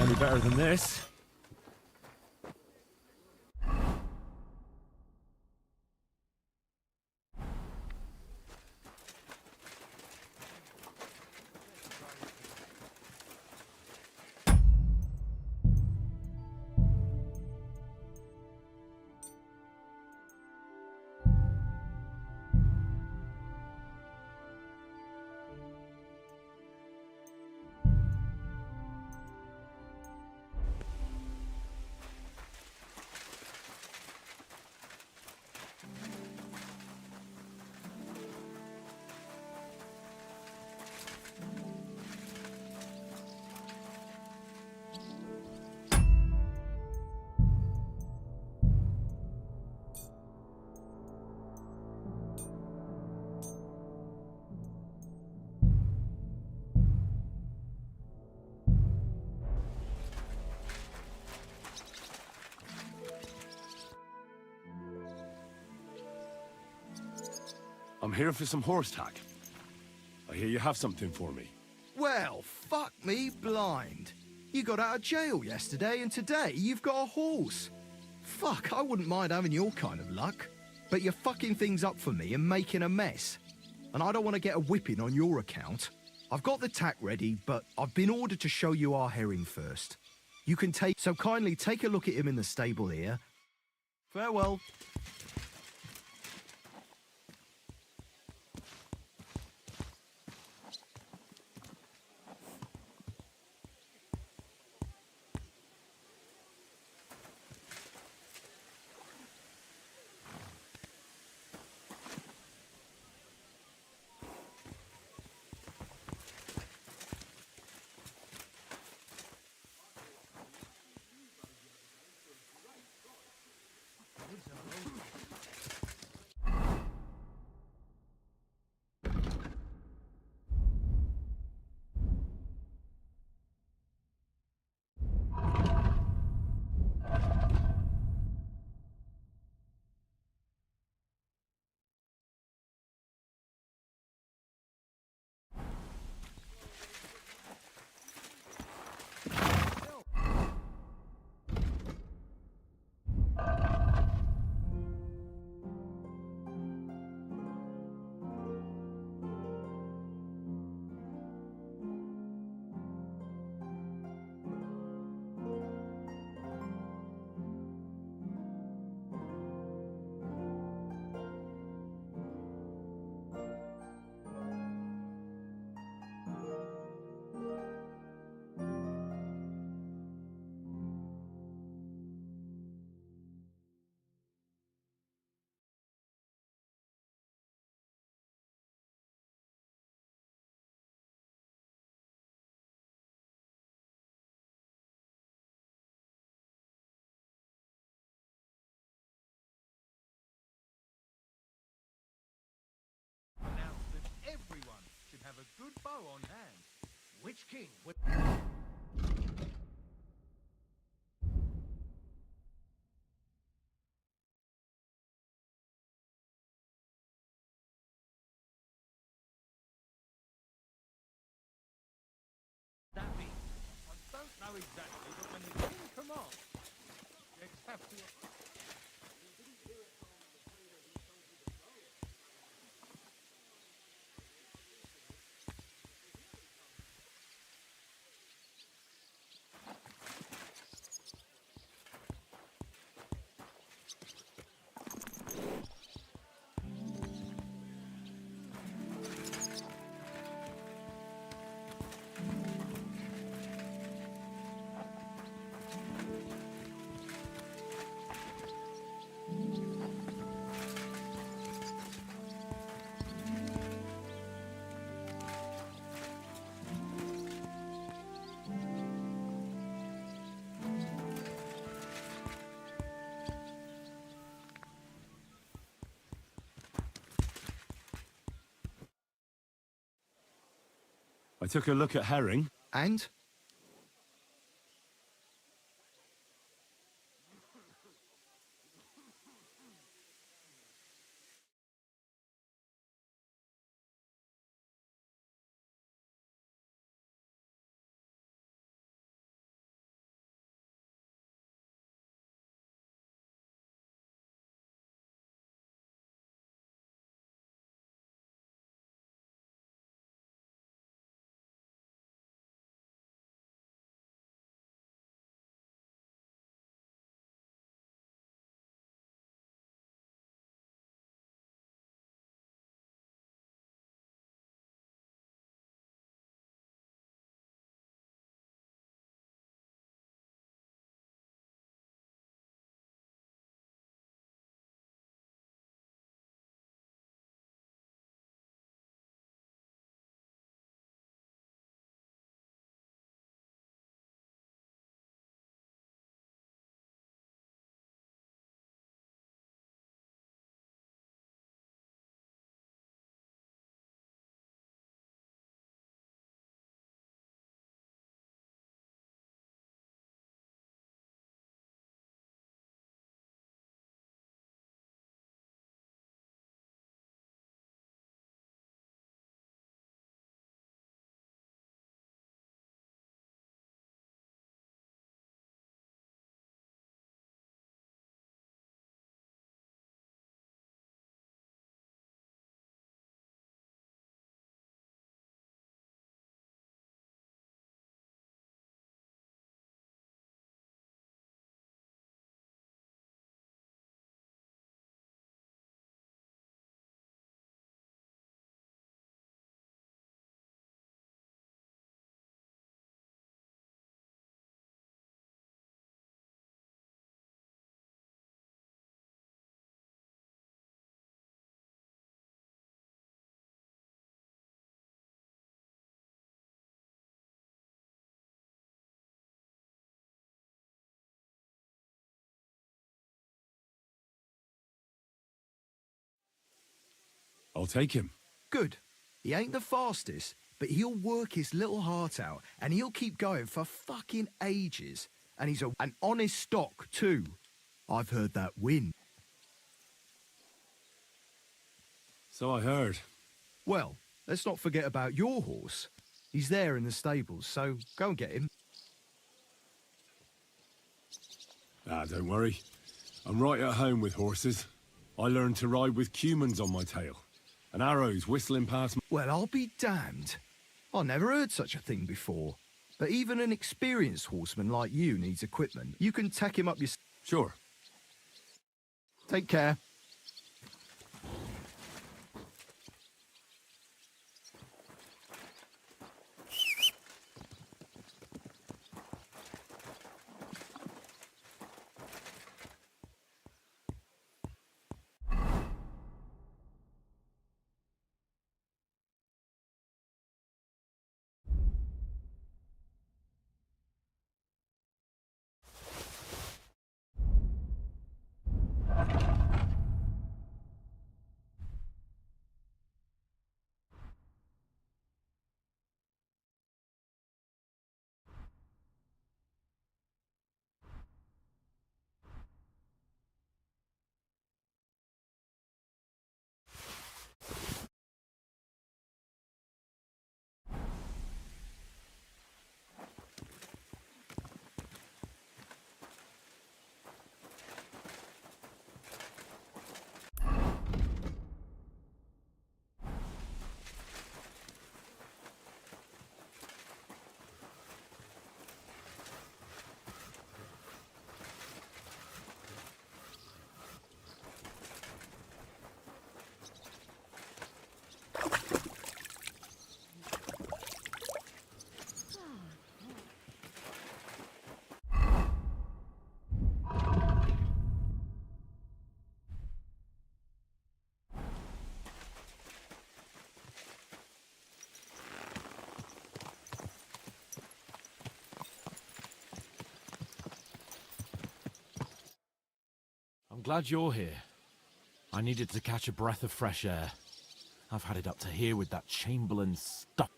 any better than this. I'm here for some horse tack. I hear you have something for me. Well, fuck me blind. You got out of jail yesterday, and today you've got a horse. Fuck, I wouldn't mind having your kind of luck. But you're fucking things up for me and making a mess. And I don't want to get a whipping on your account. I've got the tack ready, but I've been ordered to show you our herring first. You can take... So kindly take a look at him in the stable here. Farewell. Everyone should have a good bow on hand. Which king would... That means I don't know exactly, but when the king commands, you have to... I took a look at herring. And? I'll take him. Good. He ain't the fastest, but he'll work his little heart out, and he'll keep going for fucking ages. And he's an honest stock, too. I've heard that win. So I heard. Well, let's not forget about your horse. He's there in the stables, so go and get him. Ah, don't worry. I'm right at home with horses. I learned to ride with cumans on my tail, and arrows whistling past me. Well, I'll be damned. I never heard such a thing before. But even an experienced horseman like you needs equipment. You can tack him up your... Sure. Take care. I'm glad you're here. I needed to catch a breath of fresh air. I've had it up to here with that Chamberlain stuff.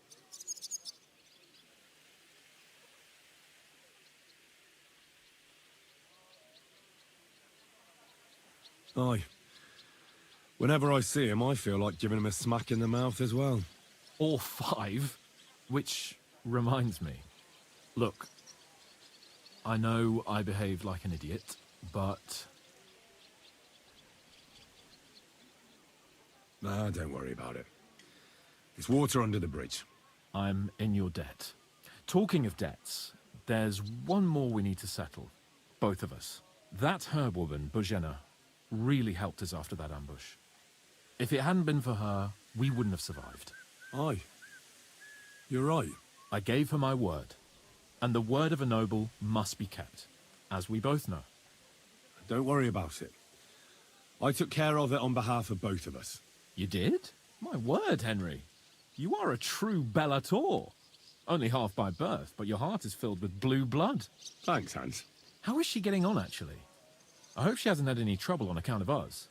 Aye. Whenever I see him, I feel like giving him a smack in the mouth as well. All 5? Which reminds me. Look, I know I behaved like an idiot, but... Nah, don't worry about it. It's water under the bridge. I'm in your debt. Talking of debts, there's one more we need to settle. Both of us. That herb-woman, Bojena, really helped us after that ambush. If it hadn't been for her, we wouldn't have survived. Aye. You're right. I gave her my word. And the word of a noble must be kept, as we both know. Don't worry about it. I took care of it on behalf of both of us. You did? My word, Henry. You are a true bellator. Only half by birth, but your heart is filled with blue blood. Thanks, Hans. How is she getting on, actually? I hope she hasn't had any trouble on account of us.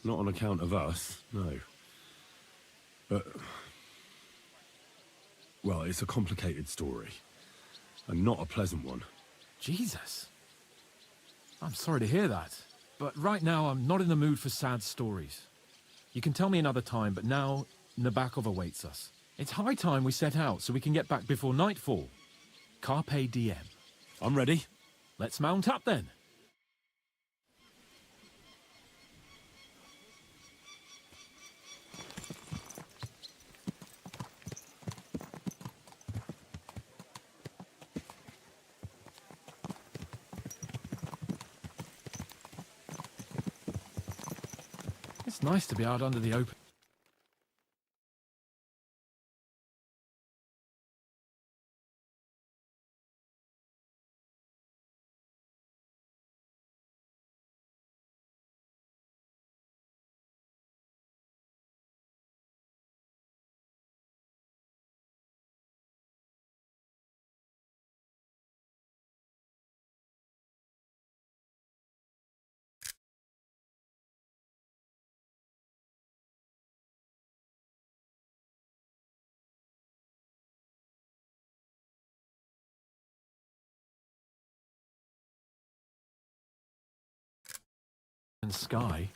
Not on account of us, no. But... well, it's a complicated story. And not a pleasant one. Jesus. I'm sorry to hear that. But right now, I'm not in the mood for sad stories. You can tell me another time, but now Nebakov awaits us. It's high time we set out so we can get back before nightfall. Carpe diem. I'm ready. Let's mount up then. It's nice to be out under the open. and sky.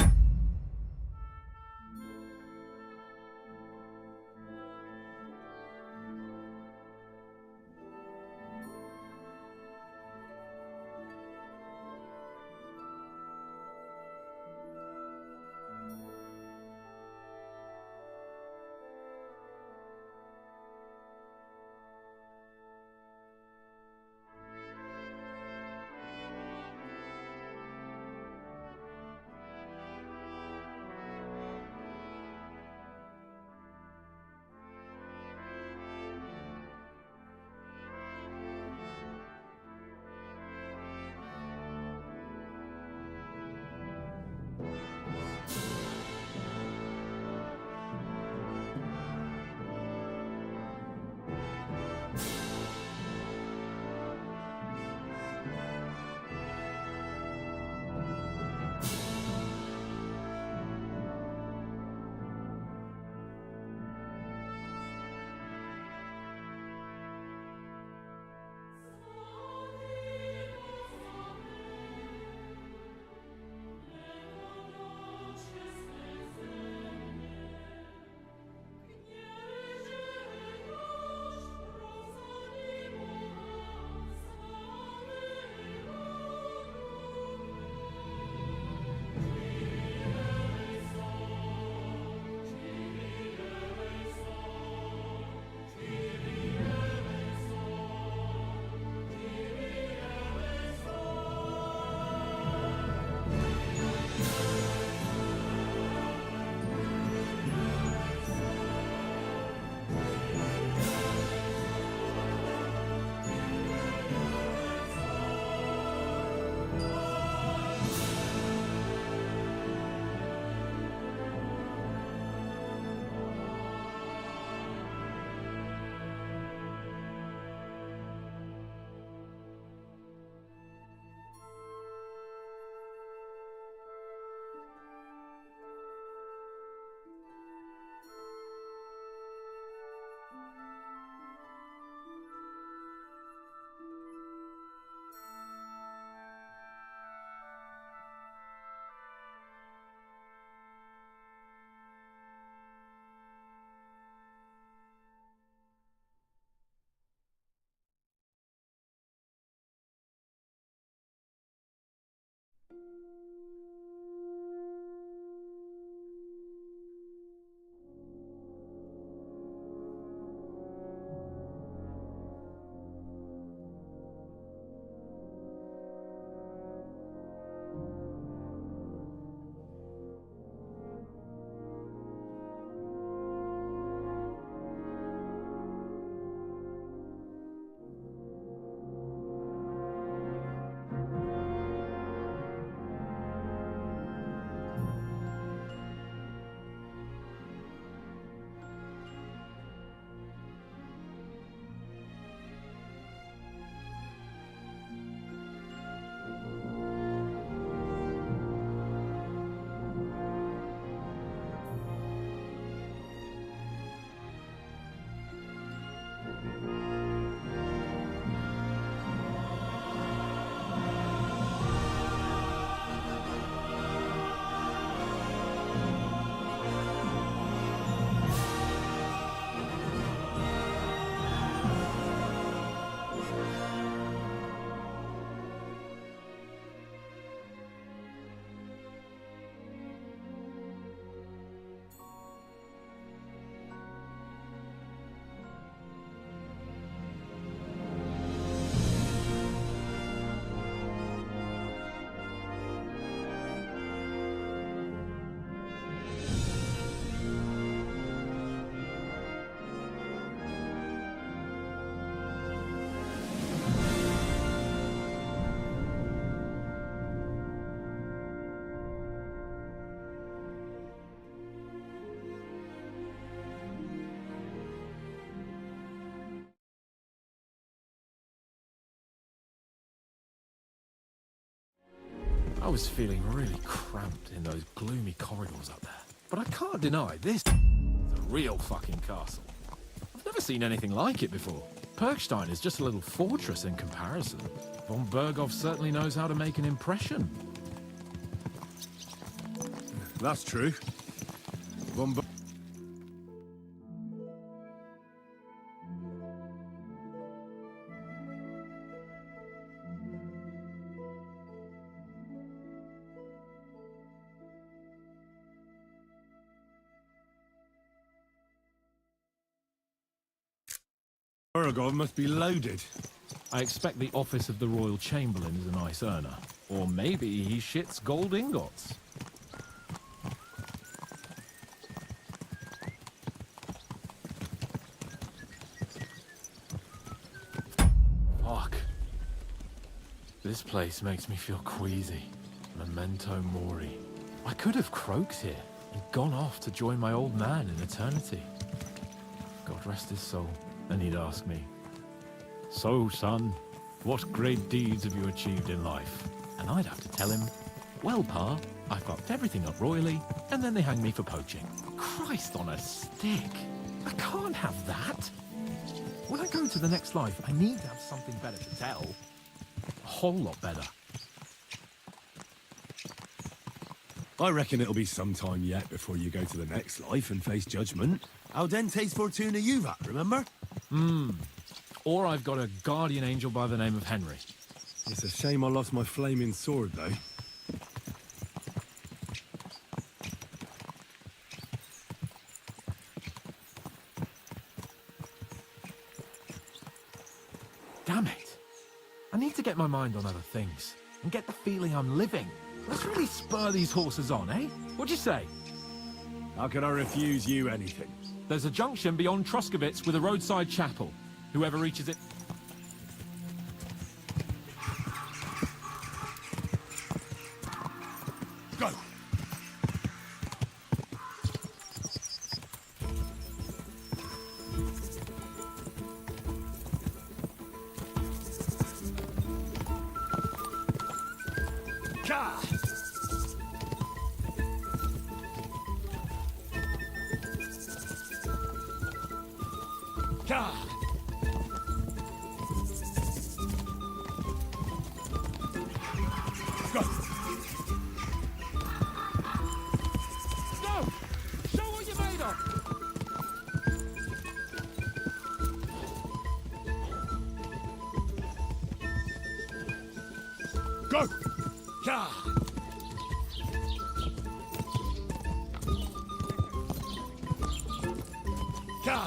I was feeling really cramped in those gloomy corridors up there. But I can't deny this is a real fucking castle. I've never seen anything like it before. Perkstein is just a little fortress in comparison. Von Berghoff certainly knows how to make an impression. That's true. Von Bergov must be loaded. I expect the office of the Royal Chamberlain is a nice earner. Or maybe he shits gold ingots. Fuck. This place makes me feel queasy. Memento mori. I could have croaked here and gone off to join my old man in eternity. God rest his soul. And he'd ask me, "So, son, what great deeds have you achieved in life?" And I'd have to tell him, "Well, Pa, I fucked everything up royally, and then they hanged me for poaching." Christ on a stick! I can't have that! When I go to the next life, I need to have something better to tell. A whole lot better. I reckon it'll be some time yet before you go to the next life and face judgment. Al dente's fortuna juvat, remember? Or I've got a guardian angel by the name of Henry. It's a shame I lost my flaming sword, though. Damn it! I need to get my mind on other things and get the feeling I'm living. Let's really spur these horses on, eh? What'd you say? How can I refuse you anything? There's a junction beyond Truskovitz with a roadside chapel. Whoever reaches it... Go! Ka! Ka! Go! Go! Show what you're made of! Go! Ka! Ka!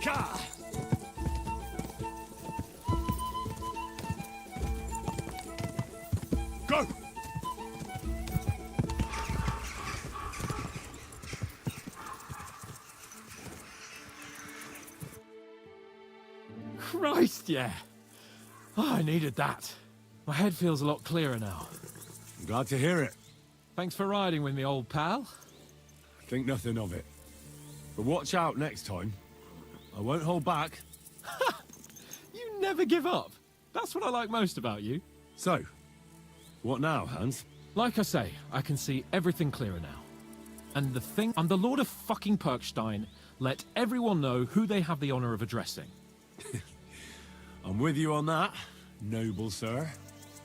Ka! Go! Christ, yeah! Oh, I needed that. My head feels a lot clearer now. I'm glad to hear it. Thanks for riding with me, old pal. Think nothing of it. But watch out next time. I won't hold back. You never give up. That's what I like most about you. So, what now, Hans? Like I say, I can see everything clearer now. And the thing, I'm the Lord of fucking Perkstein. Let everyone know who they have the honor of addressing. I'm with you on that, noble sir.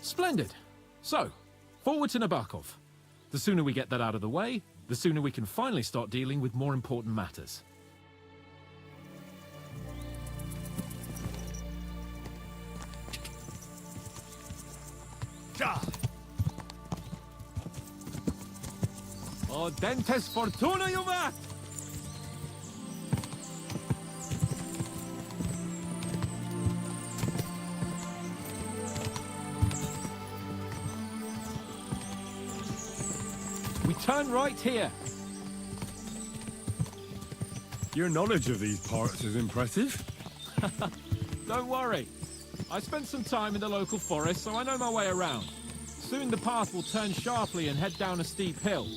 Splendid. So, forward to Nebakov. The sooner we get that out of the way, the sooner we can finally start dealing with more important matters. Ja! O dentes fortuna juvat! We turn right here. Your knowledge of these parts is impressive. Don't worry. I spent some time in the local forest, so I know my way around. Soon the path will turn sharply and head down a steep hill.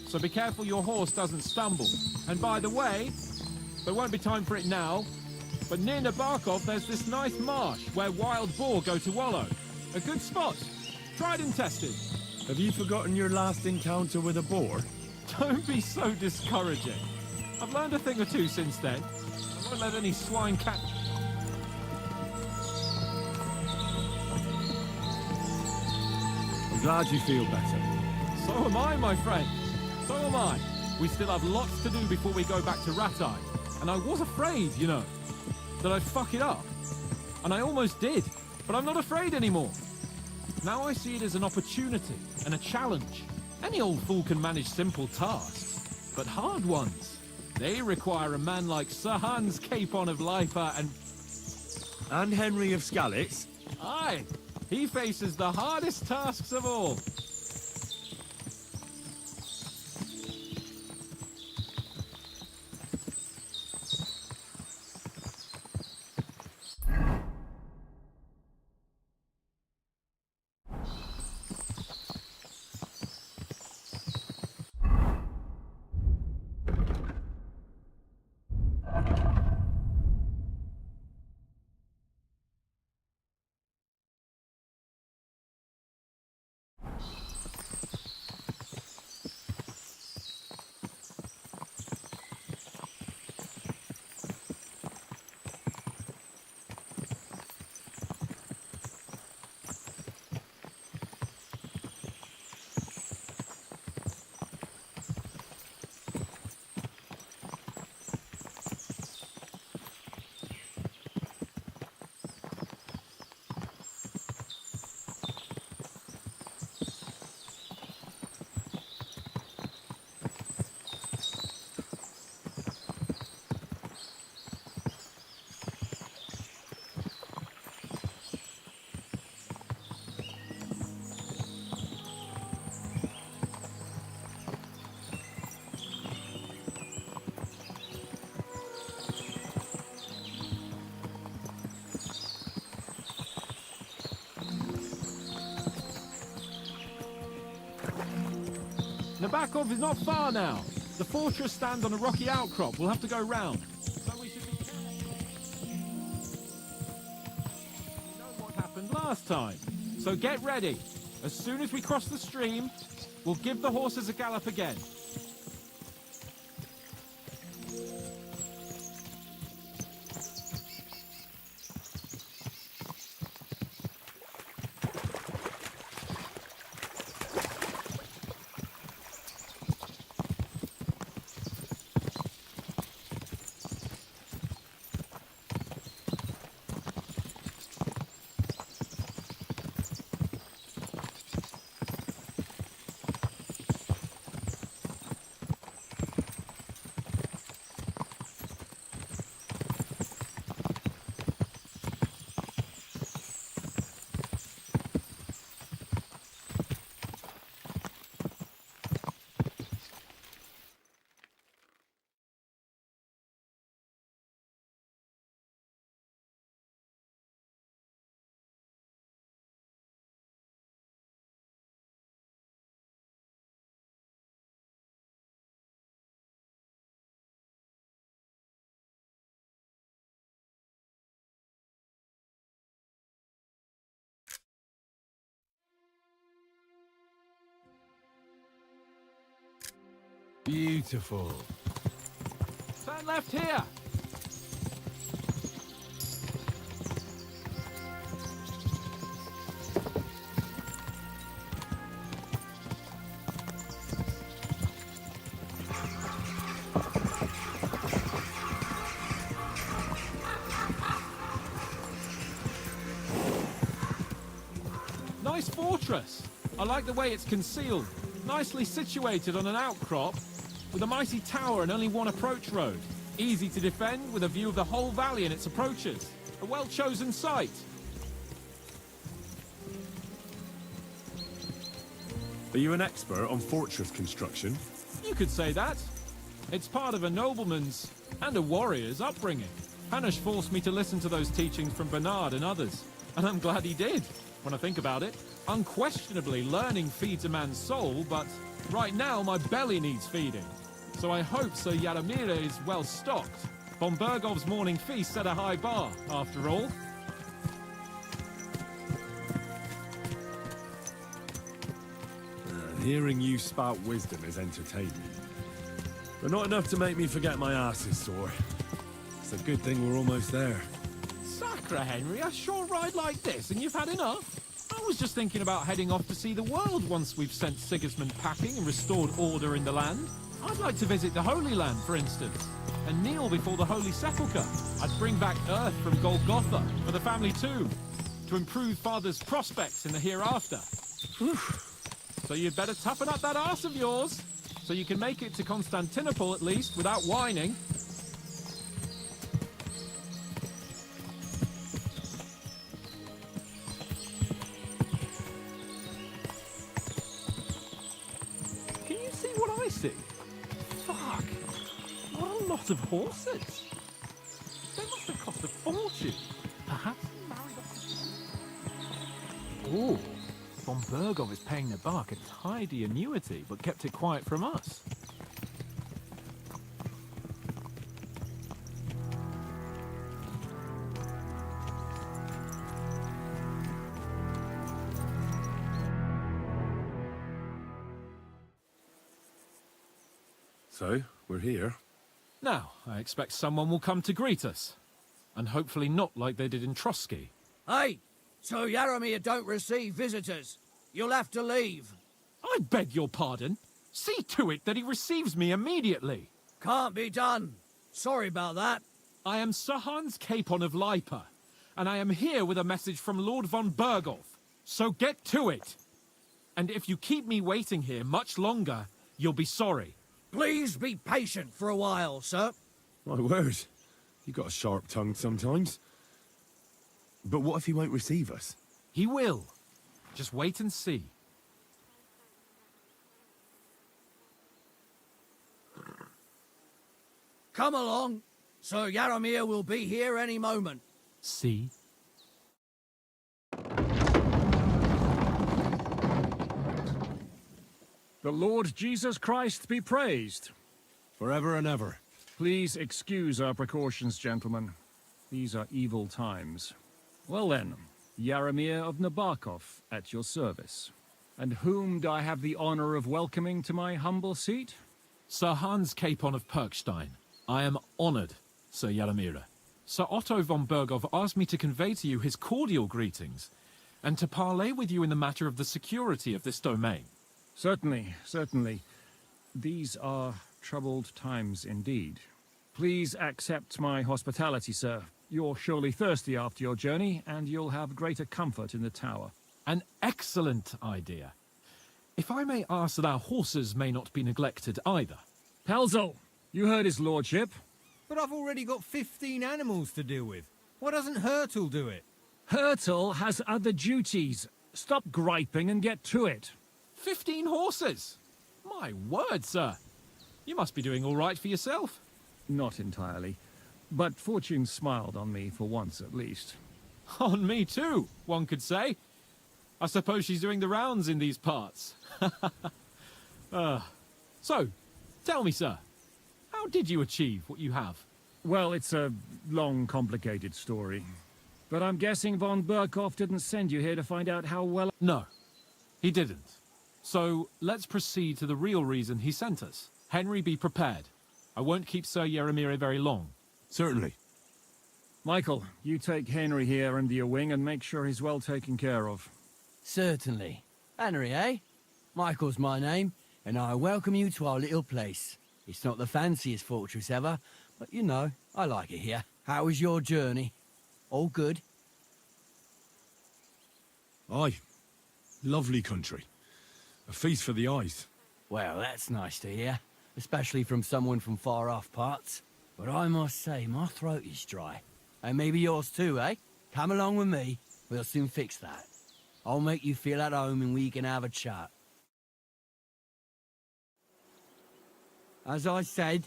So be careful your horse doesn't stumble. And by the way, there won't be time for it now, but near Nebakov there's this nice marsh where wild boar go to wallow. A good spot. Tried and tested. Have you forgotten your last encounter with a boar? Don't be so discouraging. I've learned a thing or two since then. I won't let any swine cat... glad you feel better. So am I, my friend. So am I. We still have lots to do before we go back to Ratai. And I was afraid, you know, that I'd fuck it up. And I almost did. But I'm not afraid anymore. Now I see it as an opportunity and a challenge. Any old fool can manage simple tasks, but hard ones, they require a man like Sir Hans Capon of Lipa And Henry of Skalitz? Aye, he faces the hardest tasks of all. Nebakov is not far now. The fortress stands on a rocky outcrop. We'll have to go round. So we should be careful. You know what happened last time. So get ready. As soon as we cross the stream, we'll give the horses a gallop again. Beautiful. Turn left here. Nice fortress. I like the way it's concealed. Nicely situated on an outcrop with a mighty tower and only one approach road. Easy to defend with a view of the whole valley and its approaches. A well-chosen site. Are you an expert on fortress construction? You could say that. It's part of a nobleman's and a warrior's upbringing. Hanush forced me to listen to those teachings from Bernard and others. And I'm glad he did, when I think about it. Unquestionably, learning feeds a man's soul, but right now my belly needs feeding. So I hope Sir Yaramira is well stocked. Von Bergov's morning feast set a high bar, after all. Hearing you spout wisdom is entertaining. But not enough to make me forget my ass is sore. It's a good thing we're almost there. Sacre, Henry, a short ride like this and you've had enough? I was just thinking about heading off to see the world once we've sent Sigismund packing and restored order in the land. I'd like to visit the Holy Land, for instance, and kneel before the Holy Sepulchre. I'd bring back earth from Golgotha for the family tomb, to improve Father's prospects in the hereafter. So you'd better toughen up that arse of yours, so you can make it to Constantinople at least without whining. Can you see what I see? Fuck! What a lot of horses! They must have cost a fortune. Perhaps he married off. Ooh, von Bergov is paying Nebak a tidy annuity, but kept it quiet from us. So, we're here. Now, I expect someone will come to greet us. And hopefully not like they did in Trotsky. Hey, so Yaromir don't receive visitors. You'll have to leave. I beg your pardon. See to it that he receives me immediately. Can't be done. Sorry about that. I am Sir Hans Capon of Lipa, and I am here with a message from Lord von Bergov. So get to it. And if you keep me waiting here much longer, you'll be sorry. Please be patient for a while, sir. My word. You got a sharp tongue sometimes. But what if he won't receive us? He will. Just wait and see. Come along. Sir Yaromir will be here any moment. See? The Lord Jesus Christ be praised. Forever and ever. Please excuse our precautions, gentlemen. These are evil times. Well then, Yaromir of Nebakov, at your service. And whom do I have the honor of welcoming to my humble seat? Sir Hans Capon of Perkstein. I am honored, Sir Yaromir. Sir Otto von Bergov asked me to convey to you his cordial greetings, and to parley with you in the matter of the security of this domain. Certainly, certainly. These are troubled times indeed. Please accept my hospitality, sir. You're surely thirsty after your journey, and you'll have greater comfort in the tower. An excellent idea. If I may ask that our horses may not be neglected either. Pelzel, you heard his lordship. But I've already got 15 animals to deal with. Why doesn't Hurtle do it? Hurtle has other duties. Stop griping and get to it. 15 horses? My word, sir. You must be doing all right for yourself. Not entirely. But fortune smiled on me for once at least. On me too, one could say. I suppose she's doing the rounds in these parts. So, tell me, sir, how did you achieve what you have? Well, it's a long, complicated story. But I'm guessing von Bergov didn't send you here to find out how well... No, he didn't. So, let's proceed to the real reason he sent us. Henry, be prepared. I won't keep Sir Yaromir very long. Certainly. Michael, you take Henry here under your wing and make sure he's well taken care of. Certainly. Henry, eh? Michael's my name, and I welcome you to our little place. It's not the fanciest fortress ever, but you know, I like it here. How was your journey? All good? Aye. Lovely country. A feast for the eyes. Well, that's nice to hear, especially from someone from far-off parts. But I must say, my throat is dry. And maybe yours too, eh? Come along with me. We'll soon fix that. I'll make you feel at home and we can have a chat. As I said,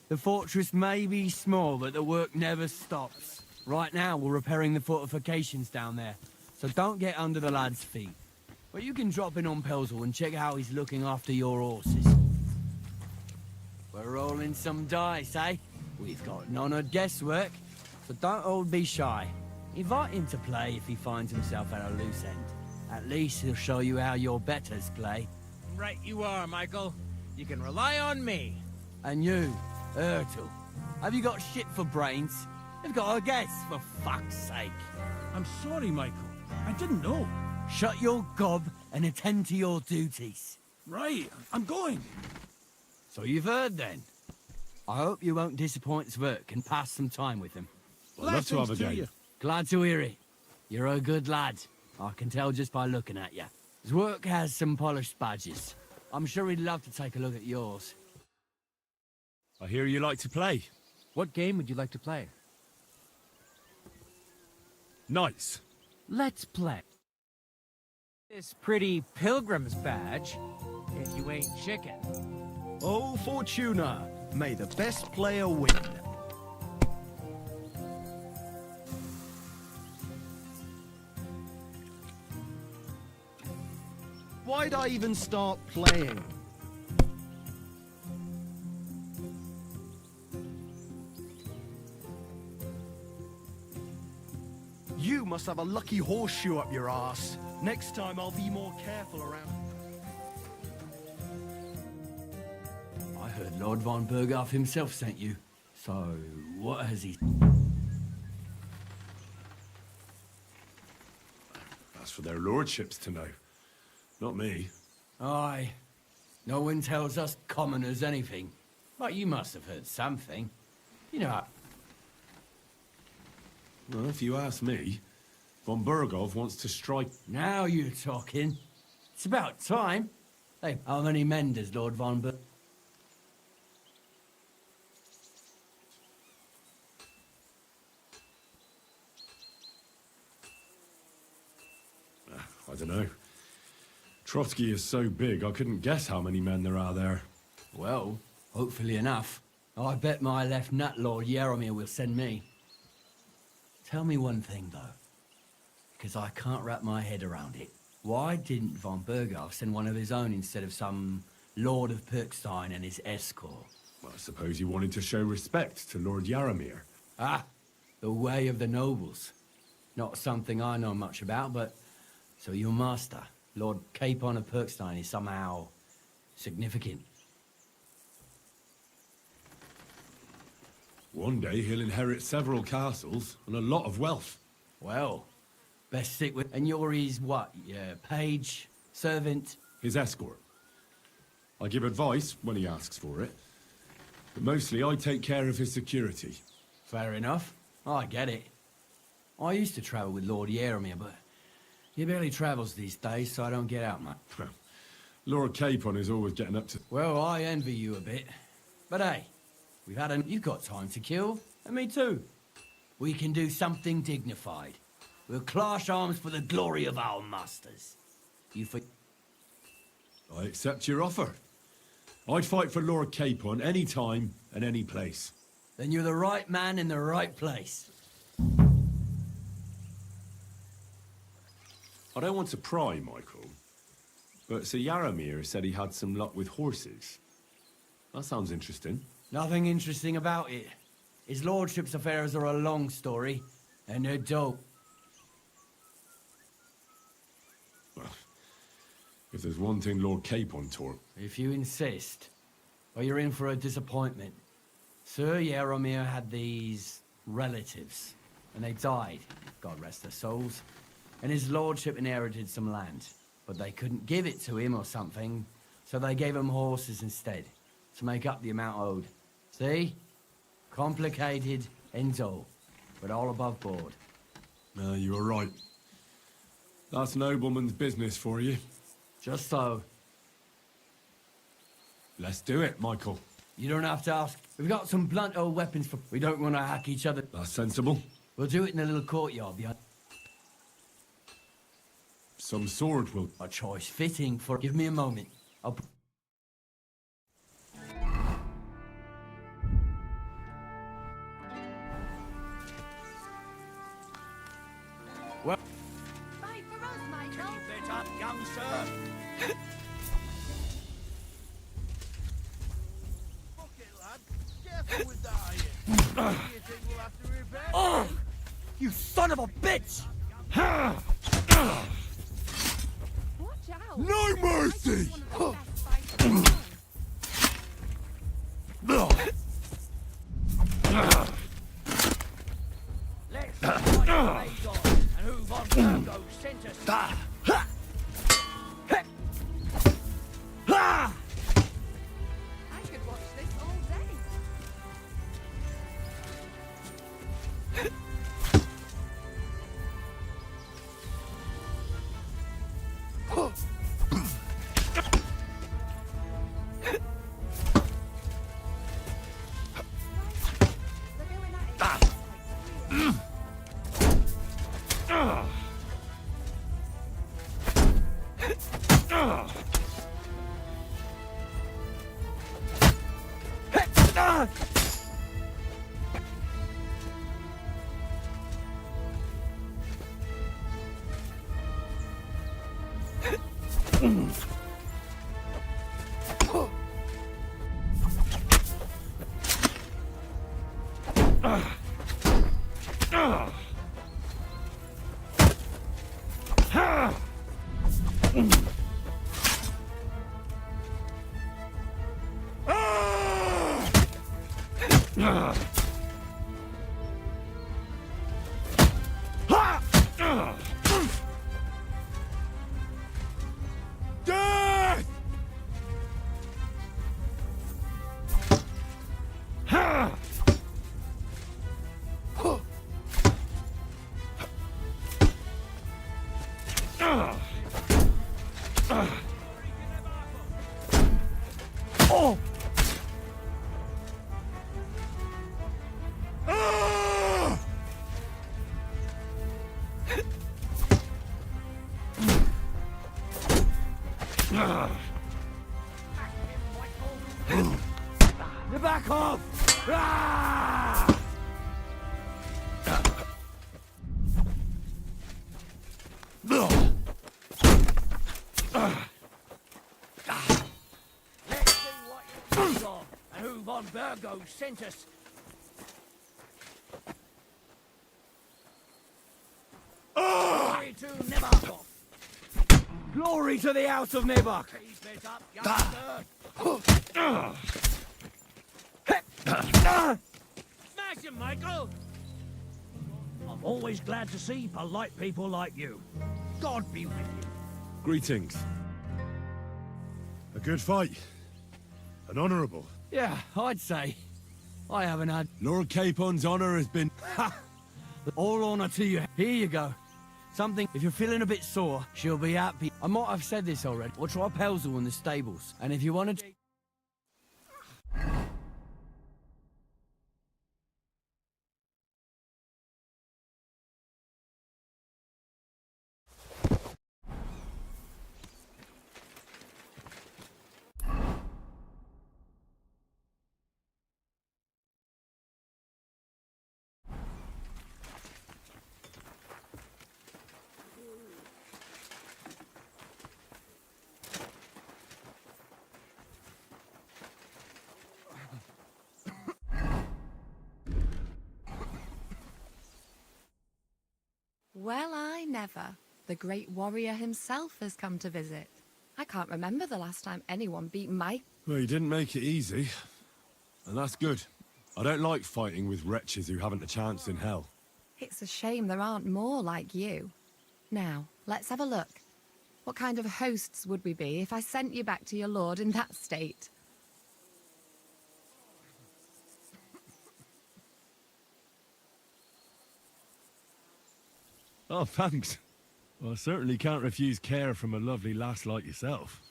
the fortress may be small, but the work never stops. Right now, we're repairing the fortifications down there, so don't get under the lad's feet. But you can drop in on Pelzel and check how he's looking after your horses. We're rolling some dice, eh? We've got none of guesswork, so don't all be shy. Invite him to play if he finds himself at a loose end. At least he'll show you how your betters play. Right you are, Michael. You can rely on me. And you, Ertl, have you got shit for brains? You've got a guess, for fuck's sake. I'm sorry, Michael. I didn't know. Shut your gob and attend to your duties. Right, I'm going. So you've heard then. I hope you won't disappoint Sverk and pass some time with him. I'd love to have a game. Glad to hear it. You're a good lad. I can tell just by looking at you. Zwerk has some polished badges. I'm sure he'd love to take a look at yours. I hear you like to play. What game would you like to play? Nice. Let's play. This pretty pilgrim's badge, if you ain't chicken. Oh, Fortuna, may the best player win. Why'd I even start playing? You must have a lucky horseshoe up your ass. Next time I'll be more careful around. I heard Lord von Berghoff himself sent you. So, what has he... That's for their lordships to know. Not me. Aye. No one tells us commoners anything. But you must have heard something. You know... Well, if you ask me, von Berghoff wants to strike... Now you're talking. It's about time. Hey, how many men does Lord von Berghoff... I don't know. Trotsky is so big, I couldn't guess how many men there are there. Well, hopefully enough. I bet my left nut Lord Yaromir will send me. Tell me one thing, though, because I can't wrap my head around it. Why didn't von Berghoff send one of his own instead of some Lord of Pirkstein and his escort? Well, I suppose he wanted to show respect to Lord Yaromir. Ah, the way of the nobles. Not something I know much about, but... So your master, Lord Capon of Pirkstein, is somehow significant. One day he'll inherit several castles and a lot of wealth. Well, best stick with... And you're his what? Yeah, page? Servant? His escort. I give advice when he asks for it. But mostly I take care of his security. Fair enough. I get it. I used to travel with Lord Yaromir, but... He barely travels these days, so I don't get out much. Lord Capon is always getting up to... Well, I envy you a bit. But hey, we've had You've got time to kill, and me too. We can do something dignified. We'll clash arms for the glory of our masters. I accept your offer. I'd fight for Lord Capon any time and any place. Then you're the right man in the right place. I don't want to pry, Michael, but Sir Yaromir said he had some luck with horses. That sounds interesting. Nothing interesting about it. His lordship's affairs are a long story, and they're dope. Well, if there's one thing Lord Capon taught... If you insist, well, you're in for a disappointment. Sir Yaromir had these relatives, and they died, God rest their souls. And his lordship inherited some land, but they couldn't give it to him or something, so they gave him horses instead, to make up the amount owed. See? Complicated and dull, but all above board. You were right. That's nobleman's business for you. Just so. Let's do it, Michael. You don't have to ask. We've got some blunt old weapons for... We don't want to hack each other. That's sensible. We'll do it in a little courtyard behind... Some sword will... A choice fitting for... Give me a moment. I'll... Well... Fight for us, Michael! Keep it up, young sir! Fuck it, lad. Careful with that iron. Do you think we'll have to repair? Oh! You son of a bitch! Watch out! No mercy! Let's fight the maid on, and who von Berghoff sent us. Nebakov! Let's see what you're doing and who von Burgo sent us. Glory to Nebakov. Glory to the house of Nebak! Keep it up, youngster. Smash him, Michael! I'm always glad to see polite people like you. God be with you. Greetings. A good fight. An honourable. Yeah, I'd say. I haven't had... Lord Capon's honour has been... All honour to you. Here you go. Something, if you're feeling a bit sore, she'll be happy. I might have said this already. We'll try Pelzel in the stables. And if you want to... Well, I never. The great warrior himself has come to visit. I can't remember the last time anyone beat my... Well, you didn't make it easy. And that's good. I don't like fighting with wretches who haven't a chance in hell. It's a shame there aren't more like you. Now, let's have a look. What kind of hosts would we be if I sent you back to your lord in that state? Oh, thanks. Well, I certainly can't refuse care from a lovely lass like yourself.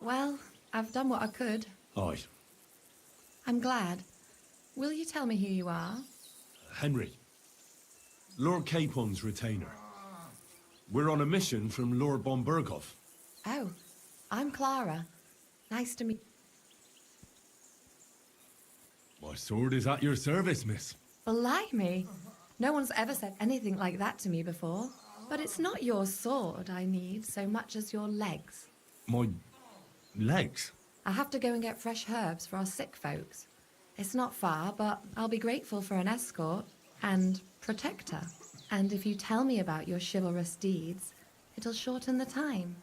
Well, I've done what I could. Aye. I'm glad. Will you tell me who you are? Henry. Lord Capon's retainer. We're on a mission from Lord von Burgov. Oh, I'm Klara. Nice to meet... My sword is at your service, miss. Blimey! No one's ever said anything like that to me before. But it's not your sword I need so much as your legs. My... legs? I have to go and get fresh herbs for our sick folks. It's not far, but I'll be grateful for an escort and protector. And if you tell me about your chivalrous deeds, it'll shorten the time.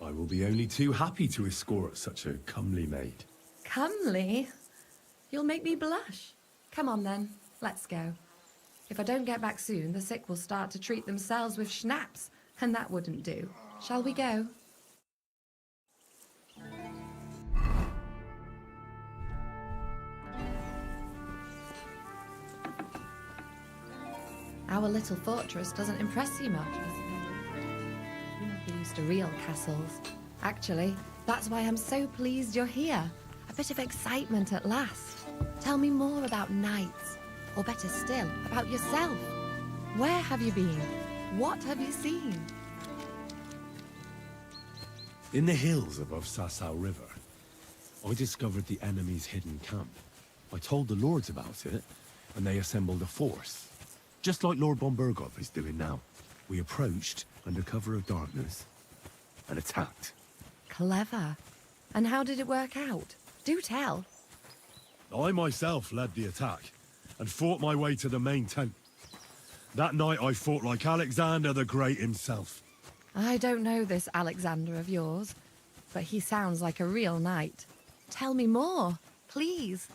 I will be only too happy to escort such a comely maid. Comely? You'll make me blush. Come on then, let's go. If I don't get back soon, the sick will start to treat themselves with schnapps, and that wouldn't do. Shall we go? Our little fortress doesn't impress you much, I suppose. You're not used to real castles. Actually, that's why I'm so pleased you're here. A bit of excitement at last. Tell me more about knights. Or better still, about yourself. Where have you been? What have you seen? In the hills above Sasau River, I discovered the enemy's hidden camp. I told the lords about it, and they assembled a force. Just like Lord von Bergov is doing now. We approached under cover of darkness and attacked. Clever. And how did it work out? Do tell. I myself led the attack and fought my way to the main tent. That night I fought like Alexander the Great himself. I don't know this Alexander of yours, but he sounds like a real knight. Tell me more, please.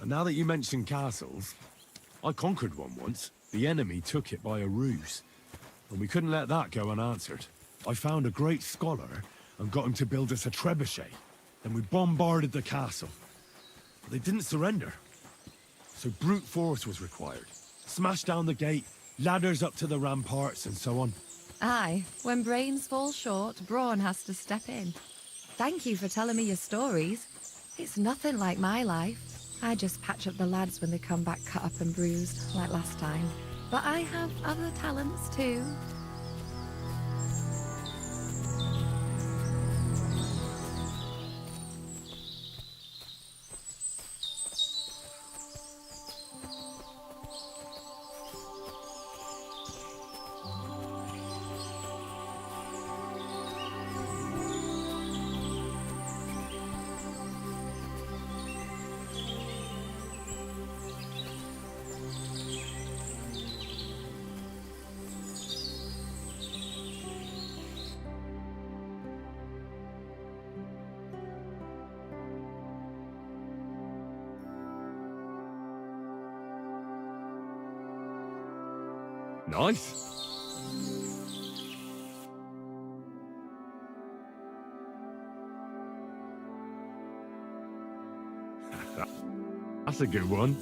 And now that you mention castles, I conquered one once. The enemy took it by a ruse, and we couldn't let that go unanswered. I found a great scholar and got him to build us a trebuchet. Then we bombarded the castle. But they didn't surrender. So brute force was required. Smash down the gate, ladders up to the ramparts, and so on. Aye, when brains fall short, brawn has to step in. Thank you for telling me your stories. It's nothing like my life. I just patch up the lads when they come back cut up and bruised, like last time. But I have other talents too. Nice. That's a good one.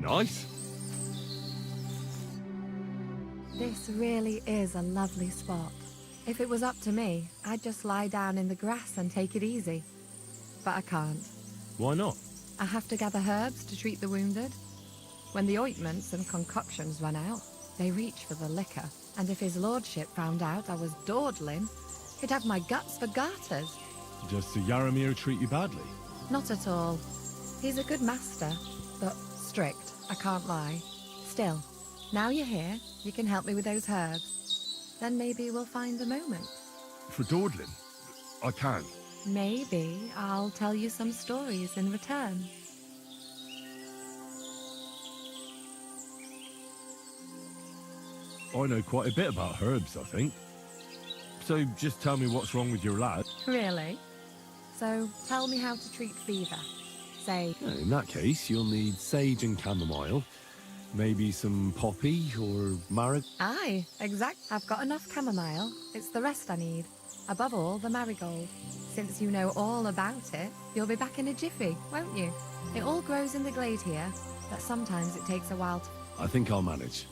Nice. This really is a lovely spot. If it was up to me, I'd just lie down in the grass and take it easy. But I can't. Why not? I have to gather herbs to treat the wounded. When the ointments and concoctions run out, they reach for the liquor. And if his lordship found out I was dawdling, he'd have my guts for garters. Does Sir Yaramir treat you badly? Not at all. He's a good master, but strict, I can't lie. Still, now you're here, you can help me with those herbs. Then maybe we'll find a moment. For dawdling? I can. Maybe I'll tell you some stories in return. I know quite a bit about herbs, I think. So just tell me what's wrong with your lad. Really? So tell me how to treat fever. Say... In that case, you'll need sage and chamomile. Maybe some poppy or marigold. Aye, exact. I've got enough chamomile. It's the rest I need. Above all, the marigold. Since you know all about it, you'll be back in a jiffy, won't you? It all grows in the glade here, but sometimes it takes a while to... I think I'll manage.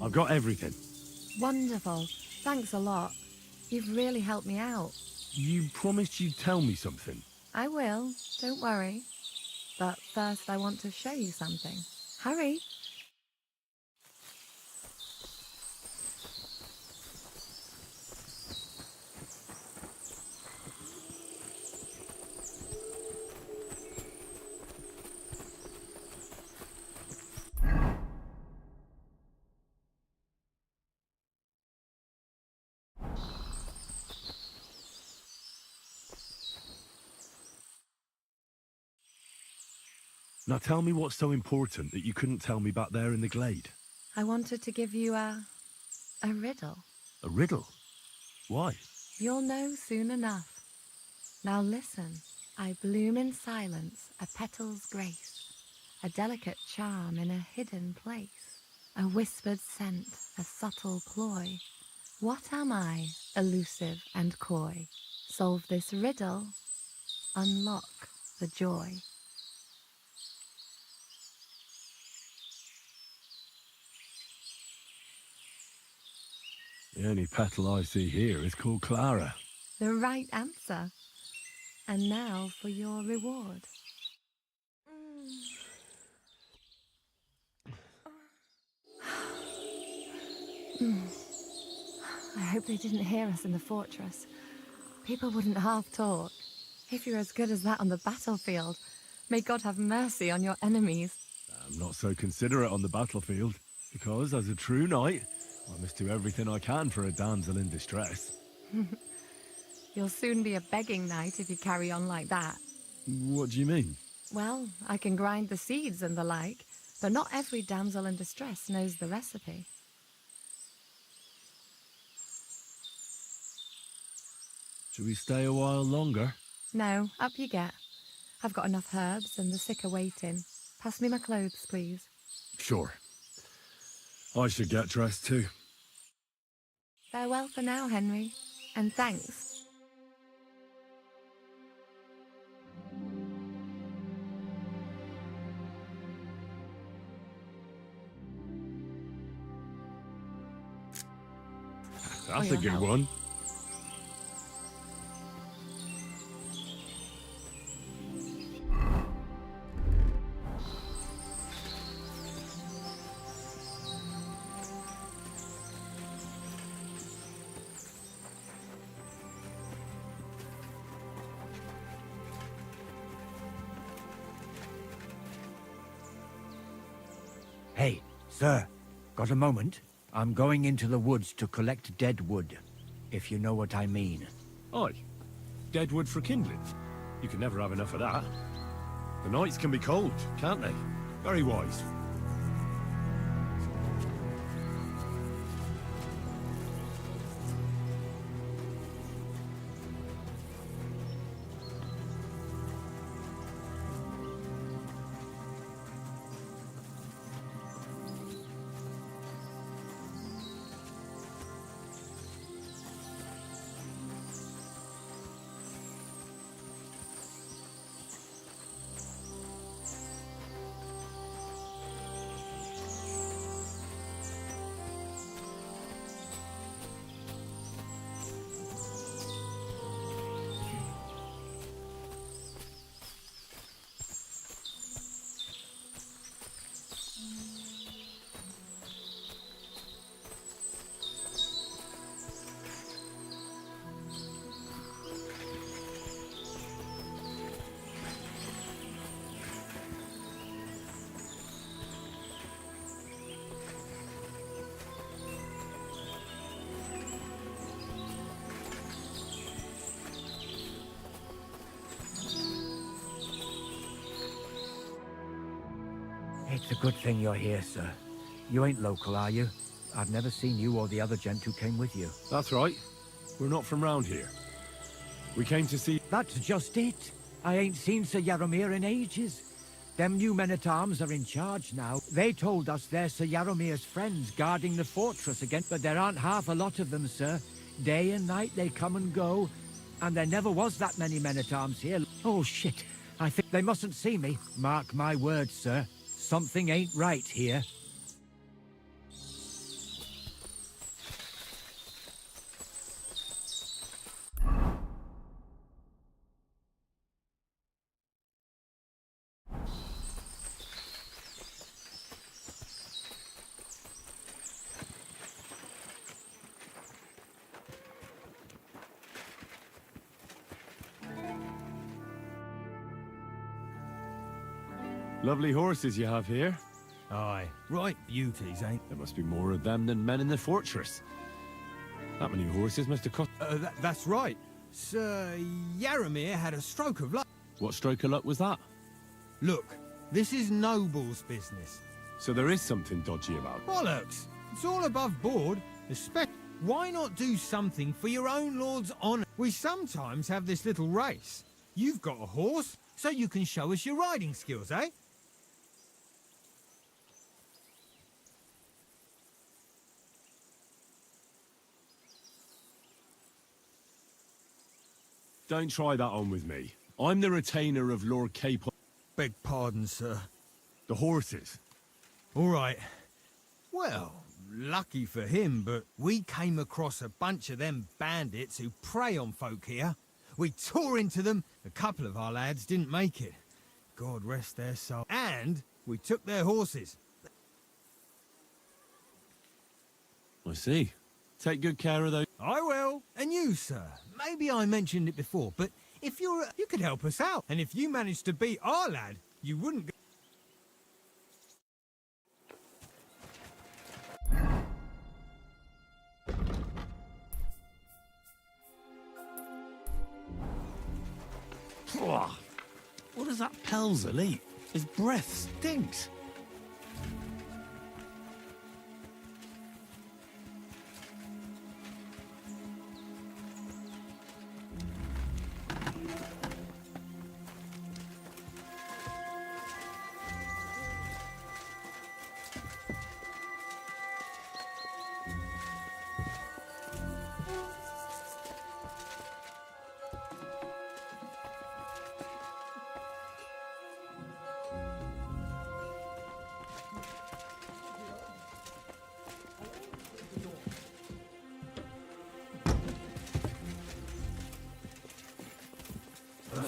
I've got everything. Wonderful. Thanks a lot. You've really helped me out. You promised you'd tell me something. I will. Don't worry. But first I want to show you something. Hurry. Now tell me what's so important that you couldn't tell me back there in the glade. I wanted to give you a riddle. A riddle? Why? You'll know soon enough. Now listen. I bloom in silence, a petal's grace, a delicate charm in a hidden place, a whispered scent, a subtle ploy. What am I, elusive and coy? Solve this riddle, unlock the joy. The only petal I see here is called Klara. The right answer. And now for your reward. I hope they didn't hear us in the fortress. People wouldn't half talk. If you're as good as that on the battlefield, may God have mercy on your enemies. I'm not so considerate on the battlefield, because as a true knight, I must do everything I can for a damsel in distress. You'll soon be a begging knight if you carry on like that. What do you mean? Well, I can grind the seeds and the like, but not every damsel in distress knows the recipe. Should we stay a while longer? No, up you get. I've got enough herbs and the sick are waiting. Pass me my clothes, please. Sure. I should get dressed too. Farewell for now, Henry, and thanks. That's a good one. Hey, sir, got a moment? I'm going into the woods to collect dead wood, if you know what I mean. Aye. Dead wood for kindling. You can never have enough of that. The nights can be cold, can't they? Very wise. It's a good thing you're here, sir. You ain't local, are you? I've never seen you or the other gent who came with you. That's right. We're not from round here. We came to see... That's just it. I ain't seen Sir Yaromir in ages. Them new men-at-arms are in charge now. They told us they're Sir Yaromir's friends guarding the fortress again, but there aren't half a lot of them, sir. Day and night they come and go, and there never was that many men-at-arms here. Oh, shit. I think they mustn't see me. Mark my words, sir. Something ain't right here. Lovely horses you have here. Aye, right beauties, eh? There must be more of them than men in the fortress. That many horses must have cost... That's right. Sir Yaramir had a stroke of luck. What stroke of luck was that? Look, this is Noble's business. So there is something dodgy about. Bollocks! It's all above board. Why not do something for your own lord's honour? We sometimes have this little race. You've got a horse, so you can show us your riding skills, eh? Don't try that on with me. I'm the retainer of Lord Capel. Beg pardon, sir. The horses. All right. Well, lucky for him, but we came across a bunch of them bandits who prey on folk here. We tore into them. A couple of our lads didn't make it. God rest their soul. And we took their horses. I see. Take good care of those. I will. And you, sir. Maybe I mentioned it before, but if you could help us out. And if you managed to beat our lad, you wouldn't go... What does that Pelzel eat? His breath stinks.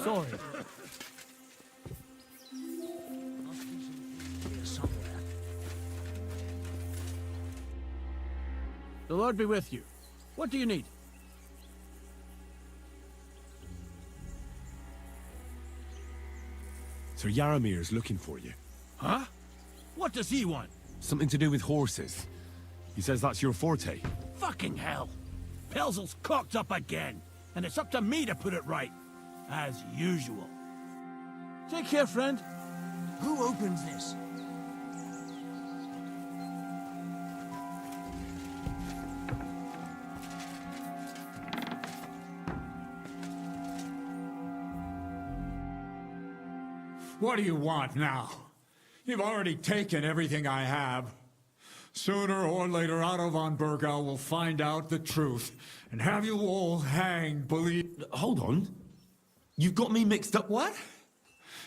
Sorry. The Lord be with you. What do you need? Sir Yaramir's looking for you. Huh? What does he want? Something to do with horses. He says that's your forte. Fucking hell! Pelzel's cocked up again, and it's up to me to put it right. As usual. Take care, friend. Who opens this? What do you want now? You've already taken everything I have. Sooner or later, Otto von Bergau will find out the truth and have you all hanged, believe... Hold on. You've got me mixed up. What?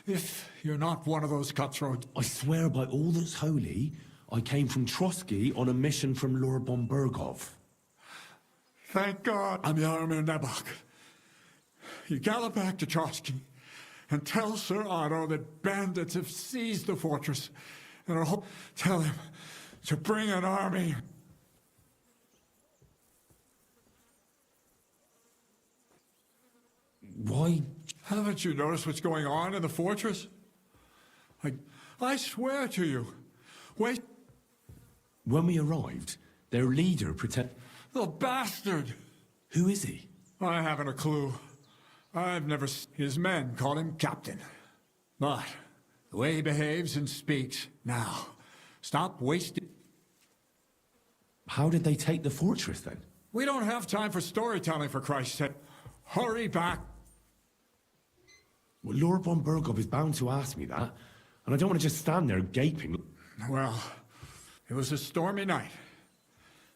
If you're not one of those cutthroats... I swear by all that's holy, I came from Trotsky on a mission from Lord von Bergov. Thank God I'm Yarmir Nebak. You gallop back to Trotsky and tell Sir Otto that bandits have seized the fortress, and I'll tell him to bring an army. Why? Haven't you noticed what's going on in the fortress? I swear to you. Wait. When we arrived, their leader The bastard! Who is he? I haven't a clue. I've never... His men call him Captain. But the way he behaves and speaks... Now, stop wasting... How did they take the fortress, then? We don't have time for storytelling, for Christ's sake. Hurry back. Well, Lord von Bergov is bound to ask me that, and I don't want to just stand there gaping. Well, it was a stormy night.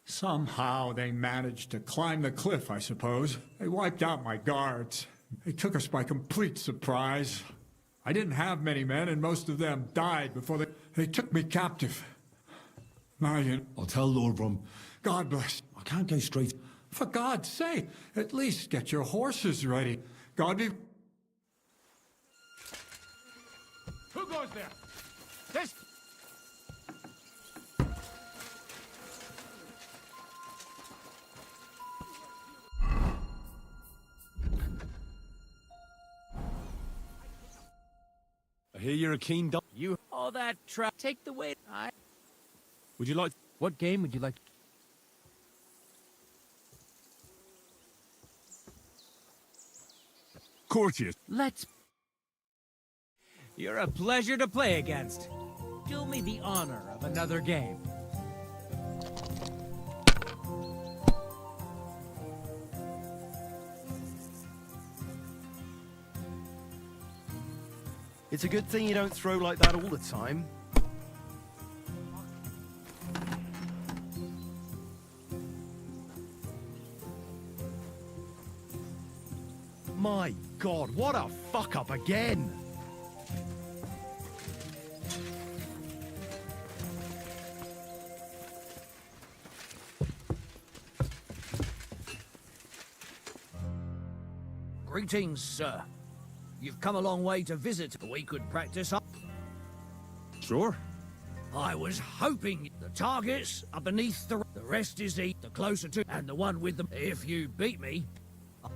Somehow they managed to climb the cliff, I suppose. They wiped out my guards. They took us by complete surprise. I didn't have many men, and most of them died before they took me captive. Now I'll tell Lord von... God bless. I can't go straight... For God's sake, at least get your horses ready. God be... Who goes there? This... I hear you're a keen dog. all that take the weight. Would you like... What game would you like? Courtiers. Let's... You're a pleasure to play against. Do me the honor of another game. It's a good thing you don't throw like that all the time. My God, what a fuck up again! Greetings, sir. You've come a long way to visit. We could practice up. Sure. I was hoping the targets are beneath the rest is the closer to, and the one with them. If you beat me.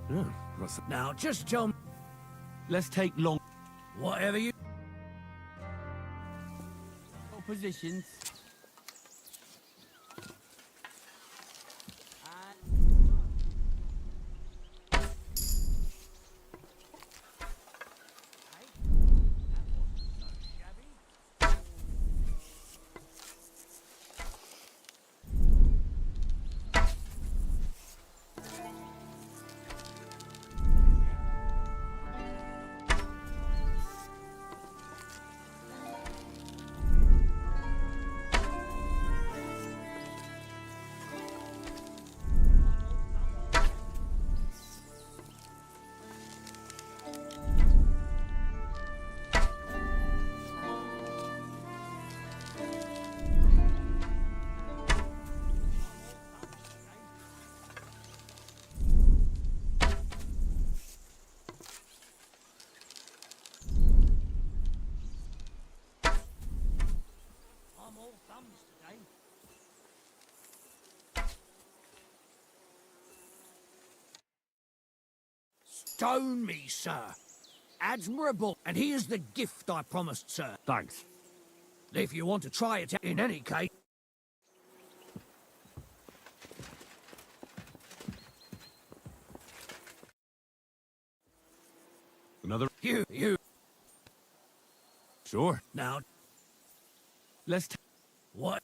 Yeah, what's that? Now, just tell me. Let's take long... Whatever you... All positions. Stone me, sir. Admirable. And here's the gift I promised, sir. Thanks. If you want to try it, in any case... Another... You... Sure. Now... Let's... What?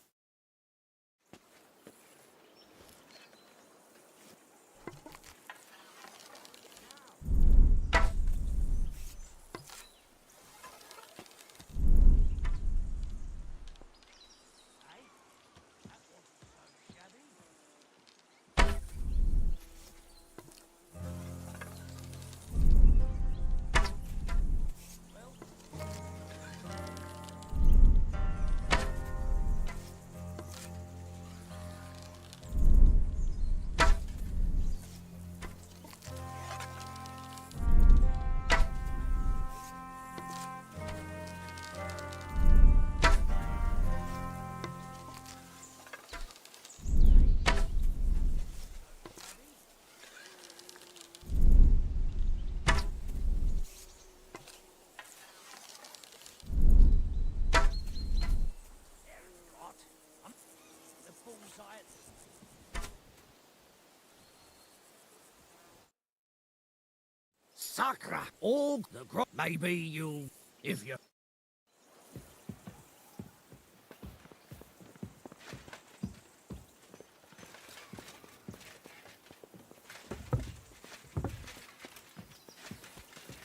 Sacra! All the maybe you'll... if you...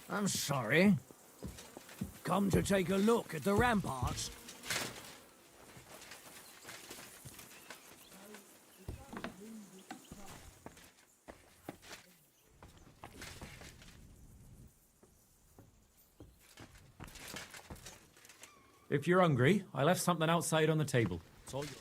I'm sorry. Come to take a look at the ramparts. If you're hungry, I left something outside on the table. It's all yours.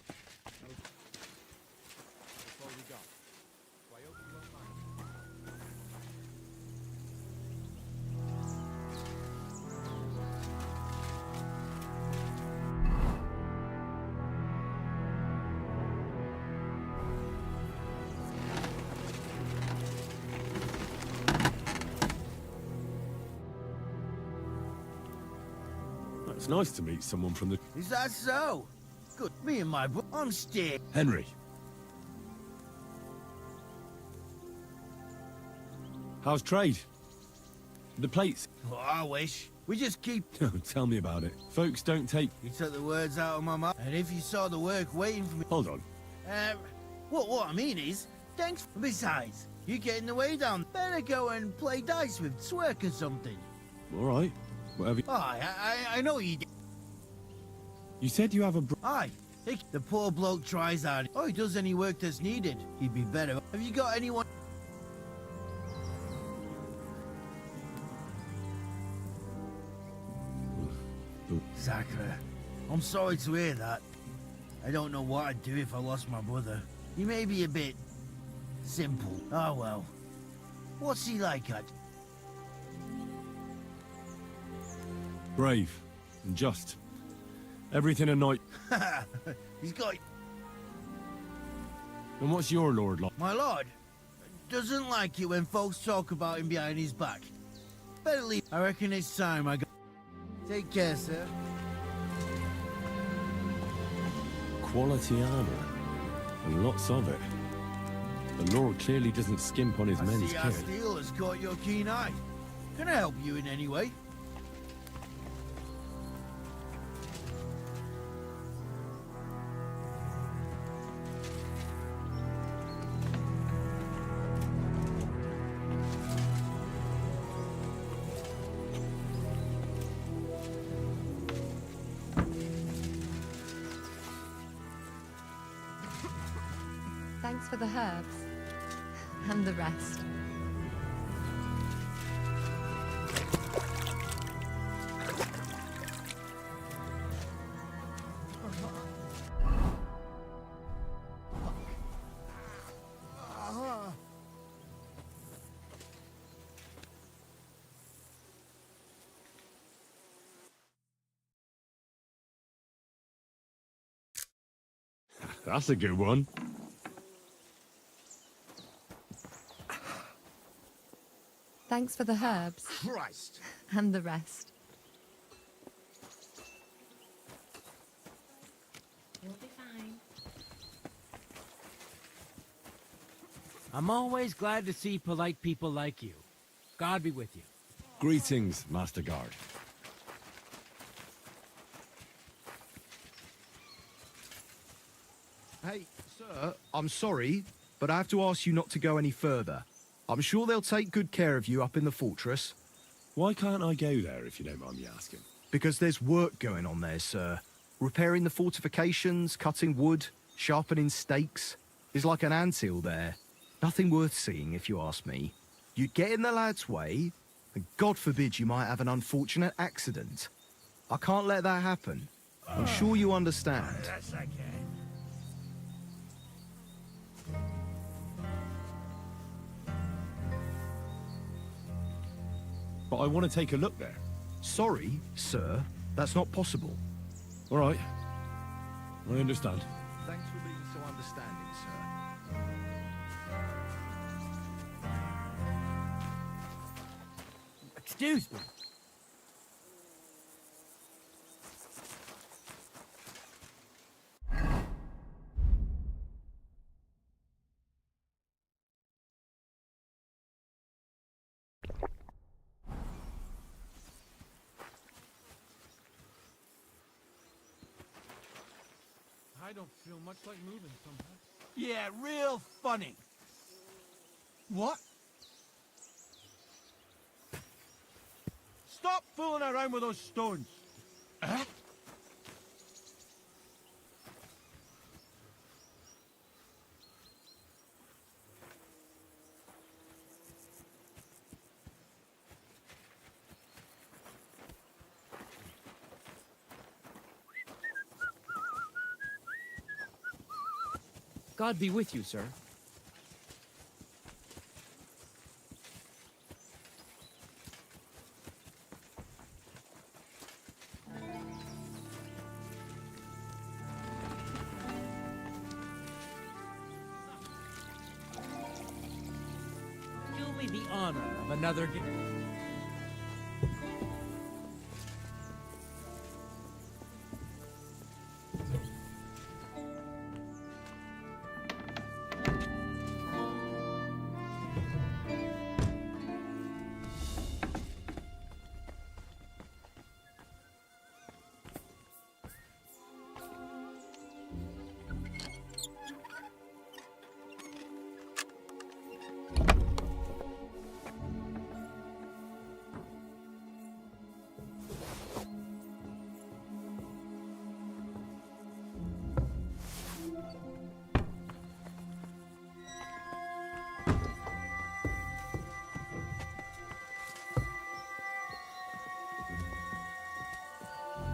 It's nice to meet someone from the... Is that so? Good. Me and my bro... I'm staying. Henry. How's trade? The plates? Oh, I wish. We just keep... Tell me about it. Folks don't take... You took the words out of my mouth. And if you saw the work waiting for me... Hold on. What I mean is, thanks. Besides, you get in the way down. Better go and play dice with Swerk or something. All right. Whatever. Oh, I know you did. You said you have a... Aye. The poor bloke tries hard. Oh, he does any work that's needed. He'd be better. Have you got anyone... Exactly. I'm sorry to hear that. I don't know what I'd do if I lost my brother. He may be a bit... simple. Oh well. What's he like at? Brave. And just. Everything a knight. He's got... And what's your lord like? My lord doesn't like it when folks talk about him behind his back. Better leave. I reckon it's time I go. Take care, sir. Quality armor. And lots of it. The Lord clearly doesn't skimp on his men's I see our kit. steel has caught your keen eye. Can I help you in any way? Thanks for the herbs. And the rest. That's a good one. Thanks for the herbs. Christ! And the rest. You'll be fine. I'm always glad to see polite people like you. God be with you. Greetings, Master Guard. Hey, sir, I'm sorry, but I have to ask you not to go any further. I'm sure they'll take good care of you up in the fortress. Why can't I go there, if you don't mind me asking? Because there's work going on there, sir. Repairing the fortifications, cutting wood, sharpening stakes. There's like an anthill there. Nothing worth seeing, if you ask me. You'd get in the lad's way, and God forbid you might have an unfortunate accident. I can't let that happen. I'm sure you understand. Yes, I can. But I want to take a look there. Sorry, sir. That's not possible. All right. I understand. Thanks for being so understanding, sir. Excuse me. I don't feel much like moving somehow. Yeah, real funny. What? Stop fooling around with those stones. Huh? God be with you, sir. Do me the honor of another gift.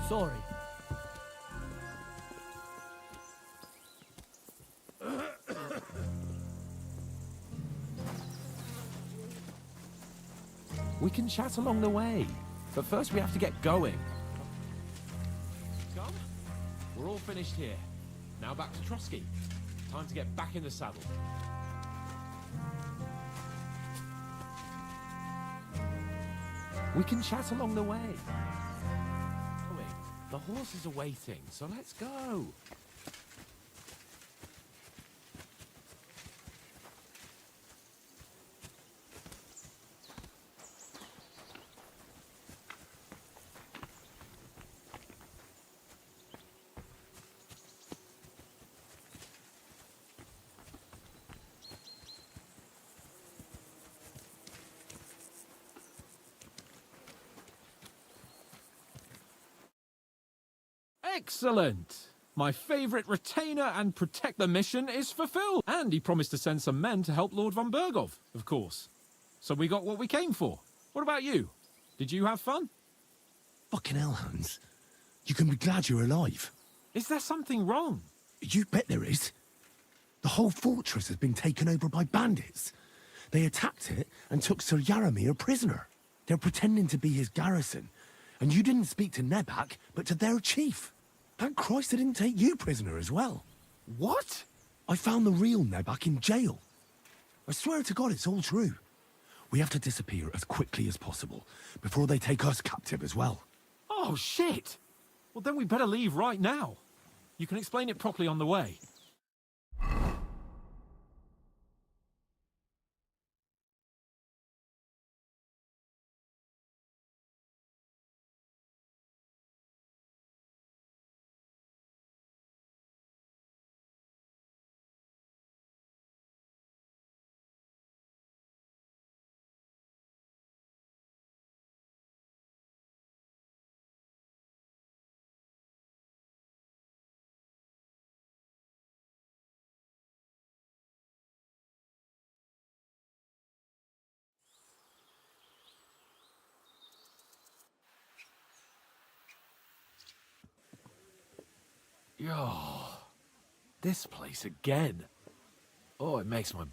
Sorry. We can chat along the way, but first we have to get going. Come. We're all finished here. Now back to Trotsky. Time to get back in the saddle. We can chat along the way. The horses are waiting, so let's go. Excellent! My favourite retainer and protect the mission is fulfilled. And he promised to send some men to help Lord von Bergov, of course. So we got what we came for. What about you? Did you have fun? Fucking hell, Hans. You can be glad you're alive. Is there something wrong? You bet there is. The whole fortress has been taken over by bandits. They attacked it and took Sir Jaromir prisoner. They're pretending to be his garrison. And you didn't speak to Nebak, but to their chief. Thank Christ they didn't take you prisoner as well. What? I found the real Nebak in jail. I swear to God it's all true. We have to disappear as quickly as possible, before they take us captive as well. Oh, shit! Well, then we better leave right now. You can explain it properly on the way. Oh, this place again. Oh, it makes my...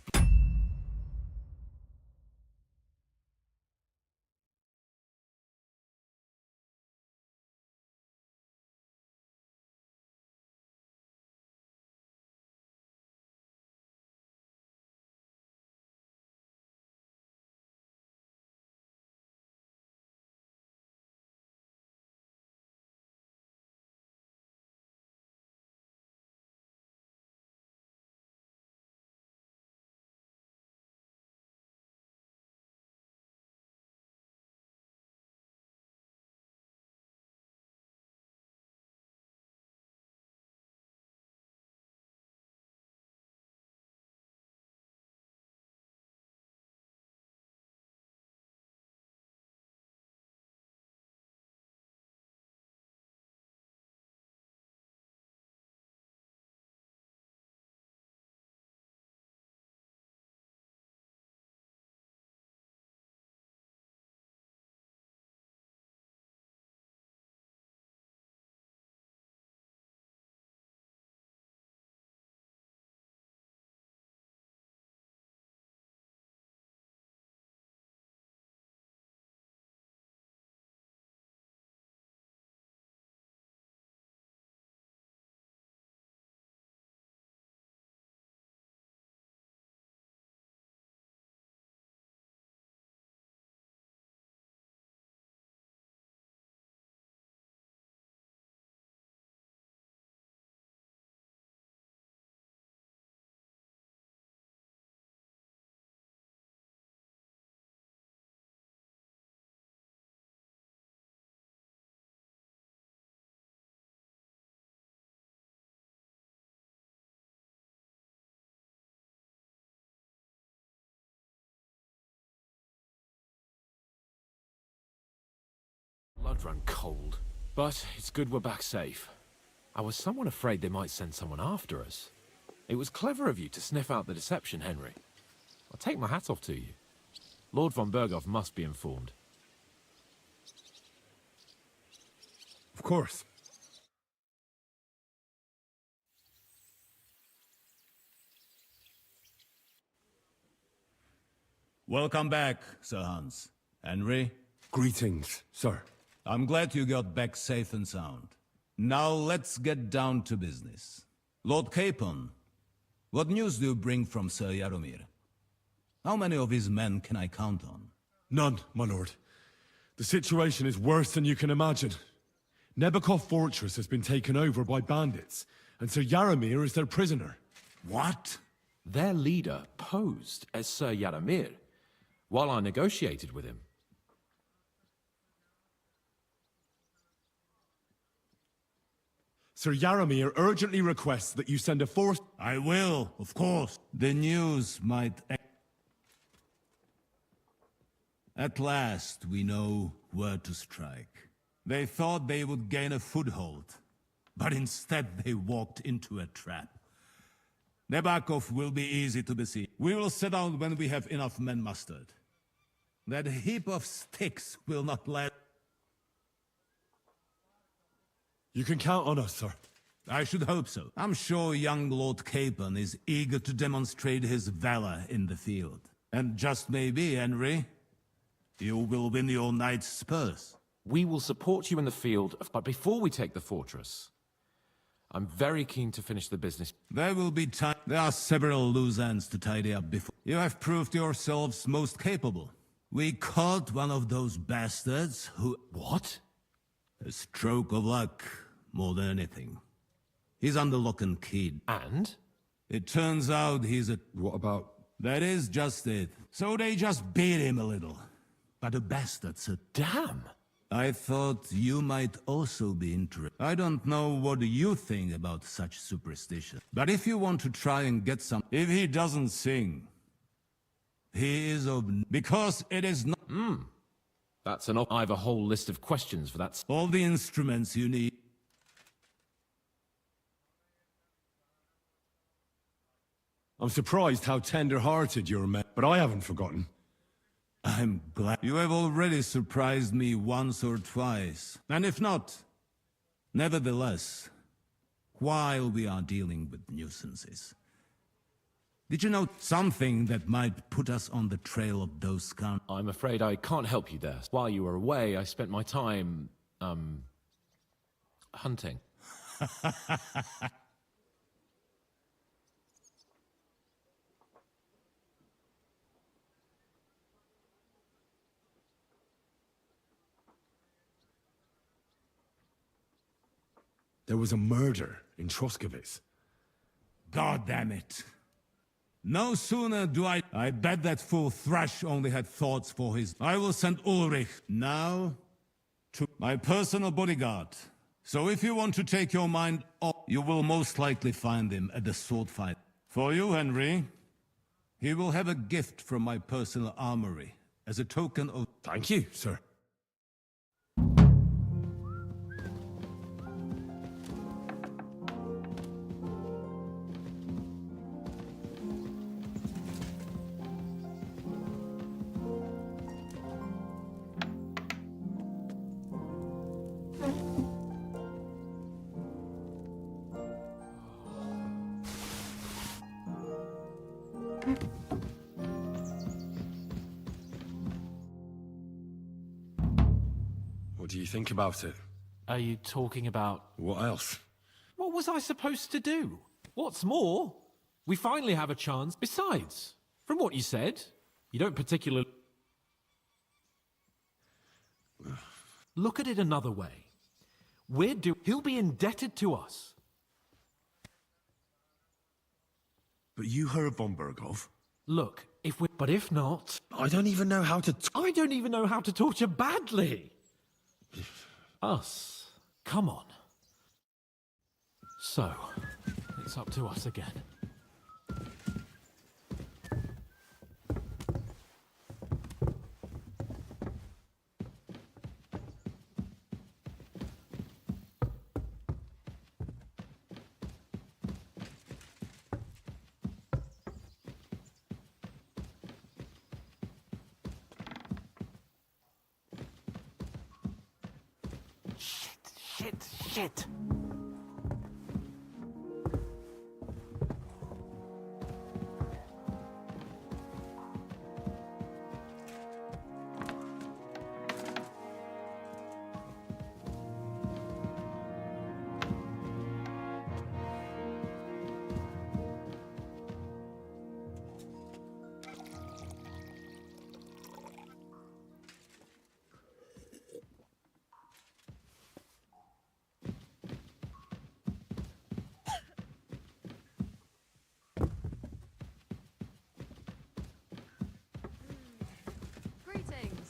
Blood run cold. But it's good we're back safe. I was somewhat afraid they might send someone after us. It was clever of you to sniff out the deception, Henry. I'll take my hat off to you. Lord von Bergov must be informed. Of course. Welcome back, Sir Hans. Henry? Greetings, sir. I'm glad you got back safe and sound. Now let's get down to business. Lord Capon, what news do you bring from Sir Jaromir? How many of his men can I count on? None, my lord. The situation is worse than you can imagine. Nebakov fortress has been taken over by bandits, and Sir Jaromir is their prisoner. What? Their leader posed as Sir Jaromir while I negotiated with him. Sir Jaromir urgently requests that you send a force... I will, of course. The news might... At last, we know where to strike. They thought they would gain a foothold, but instead they walked into a trap. Nebakov will be easy to besiege. We will set out when we have enough men mustered. That heap of sticks will not let... You can count on us, sir. I should hope so. I'm sure young Lord Capon is eager to demonstrate his valor in the field. And just maybe, Henry, you will win your knight's spurs. We will support you in the field, but before we take the fortress, I'm very keen to finish the business. There will be time. There are several loose ends to tidy up before. You have proved yourselves most capable. We caught one of those bastards who... What? A stroke of luck, more than anything. He's under lock and key. And? It turns out he's a... What about... That is just it. So they just beat him a little. But a bastard, sir. Damn! I thought you might also be interested. I don't know what you think about such superstition. But if you want to try and get some... If he doesn't sing, he is of... Because it is not... That's an... I have a whole list of questions for that. All the instruments you need. I'm surprised how tender-hearted you're, man, but I haven't forgotten. I'm glad. You have already surprised me once or twice. And if not, nevertheless, while we are dealing with nuisances, did you know something that might put us on the trail of those scoundrels? I'm afraid I can't help you there. While you were away, I spent my time, hunting. There was a murder in Troskowitz. God damn it. No sooner do I bet that fool Thrash only had thoughts for his... I will send Ulrich now to my personal bodyguard. So if you want to take your mind off, you will most likely find him at the sword fight. For you, Henry, he will have a gift from my personal armory as a token of... Thank you, sir. What do you think about it? Are you talking about... What else? What was I supposed to do? What's more, we finally have a chance. Besides, from what you said, you don't particularly... Look at it another way. He'll be indebted to us. But you heard von Berghoff. Look, but if not... I don't even know how to... I don't even know how to torture badly. Us. Come on. So, it's up to us again. Shit. Greetings.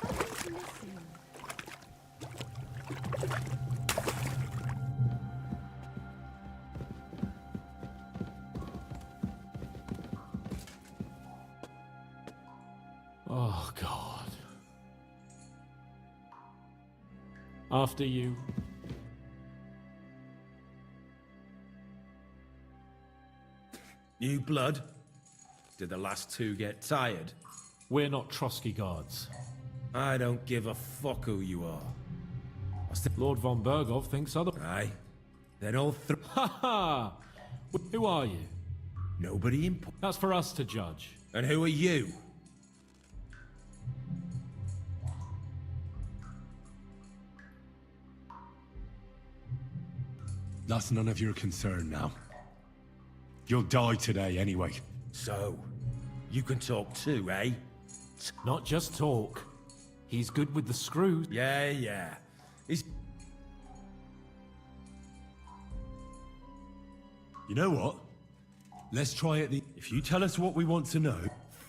Something's missing. Oh, God. After you. New blood? Did the last two get tired? We're not Trotsky guards. I don't give a fuck who you are. Lord von Bergov thinks other. Aye. Then all three. Ha ha! Who are you? Nobody important. That's for us to judge. And who are you? That's none of your concern now. You'll die today anyway. So, you can talk too, eh? Not just talk. He's good with the screws. Yeah. He's... You know what? Let's try it If you tell us what we want to know...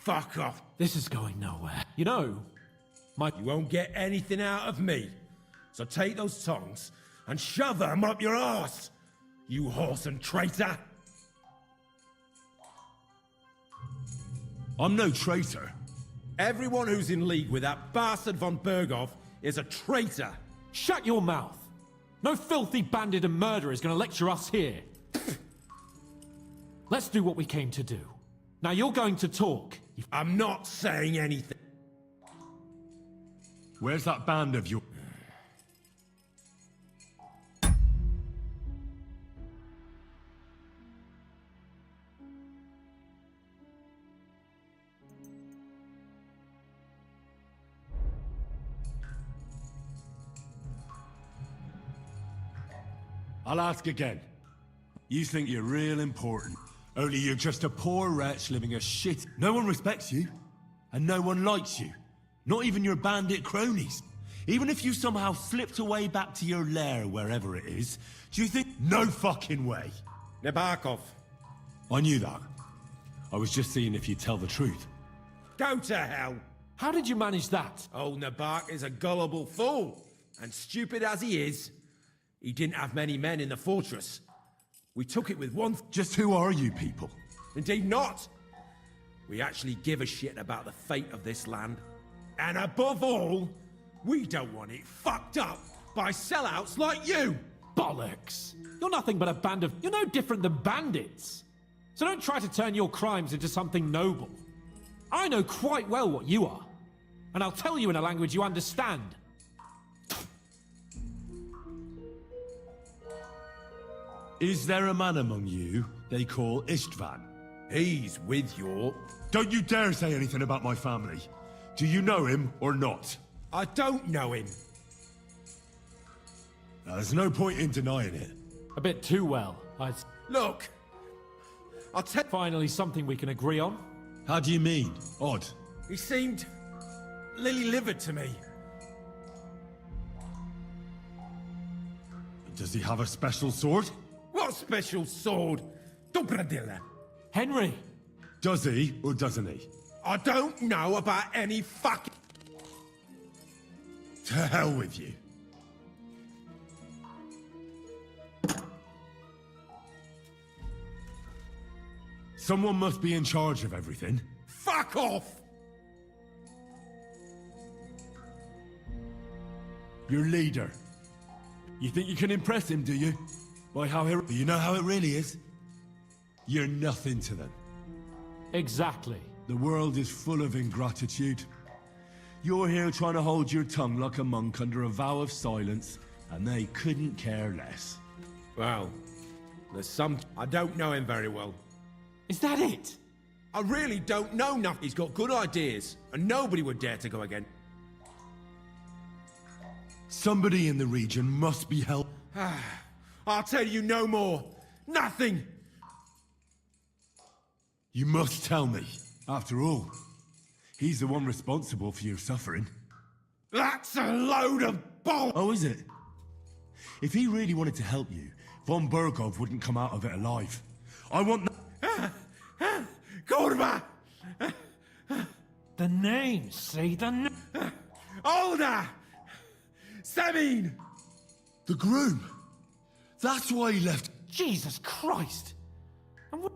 Fuck off! This is going nowhere. You know, You won't get anything out of me. So take those tongs and shove them up your arse, you horse and traitor! I'm no traitor. Everyone who's in league with that bastard von Bergov is a traitor! Shut your mouth! No filthy bandit and murderer is going to lecture us here. Let's do what we came to do. Now you're going to talk. I'm not saying anything. Where's that band of yours? I'll ask again. You think you're real important, only you're just a poor wretch living a shit... No one respects you, and no one likes you. Not even your bandit cronies. Even if you somehow slipped away back to your lair, wherever it is, do you think... No fucking way. Nebakov. I knew that. I was just seeing if you'd tell the truth. Go to hell! How did you manage that? Old Nebak is a gullible fool, and stupid as he is, he didn't have many men in the fortress. We took it with one... Just who are you people? Indeed not! We actually give a shit about the fate of this land. And above all, we don't want it fucked up by sellouts like you! Bollocks! You're nothing but a band of... You're no different than bandits. So don't try to turn your crimes into something noble. I know quite well what you are. And I'll tell you in a language you understand. Is there a man among you they call Istvan? He's with your... Don't you dare say anything about my family. Do you know him or not? I don't know him. Now, there's no point in denying it. A bit too well, Look! I'll tell... Finally something we can agree on. How do you mean? Odd. He seemed... lily-livered to me. Does he have a special sword? What special sword? Dobradilla. Henry! Does he or doesn't he? I don't know about any fucking... To hell with you. Someone must be in charge of everything. Fuck off! Your leader. You think you can impress him, do you? By how you know how it really is? You're nothing to them. Exactly. The world is full of ingratitude. You're here trying to hold your tongue like a monk under a vow of silence, and they couldn't care less. Well, there's some... I don't know him very well. Is that it? I really don't know nothing. He's got good ideas, and nobody would dare to go again. Somebody in the region must be helped. I'll tell you no more. Nothing! You must tell me. After all, he's the one responsible for your suffering. That's a load of bull! Oh, is it? If he really wanted to help you, von Bergov wouldn't come out of it alive. I want... Kurva! The name, see? The name. Older! Semin! The groom! That's why he left. Jesus Christ!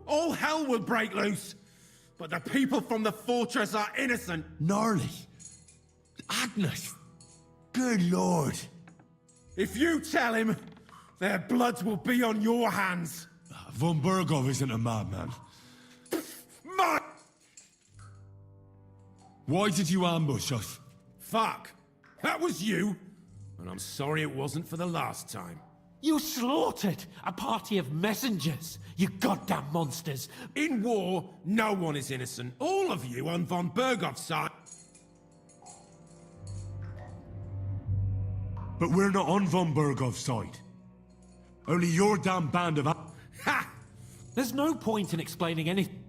All hell will break loose! But the people from the fortress are innocent! Gnarly! Agnes! Good lord! If you tell him, their bloods will be on your hands! Von Bergov isn't a madman. Why did you ambush us? Fuck! That was you! And I'm sorry it wasn't for the last time. You slaughtered a party of messengers, you goddamn monsters! In war, no one is innocent. All of you on von Bergov's side. But we're not on von Bergov's side. Only your damn band of... Ha! There's no point in explaining anything.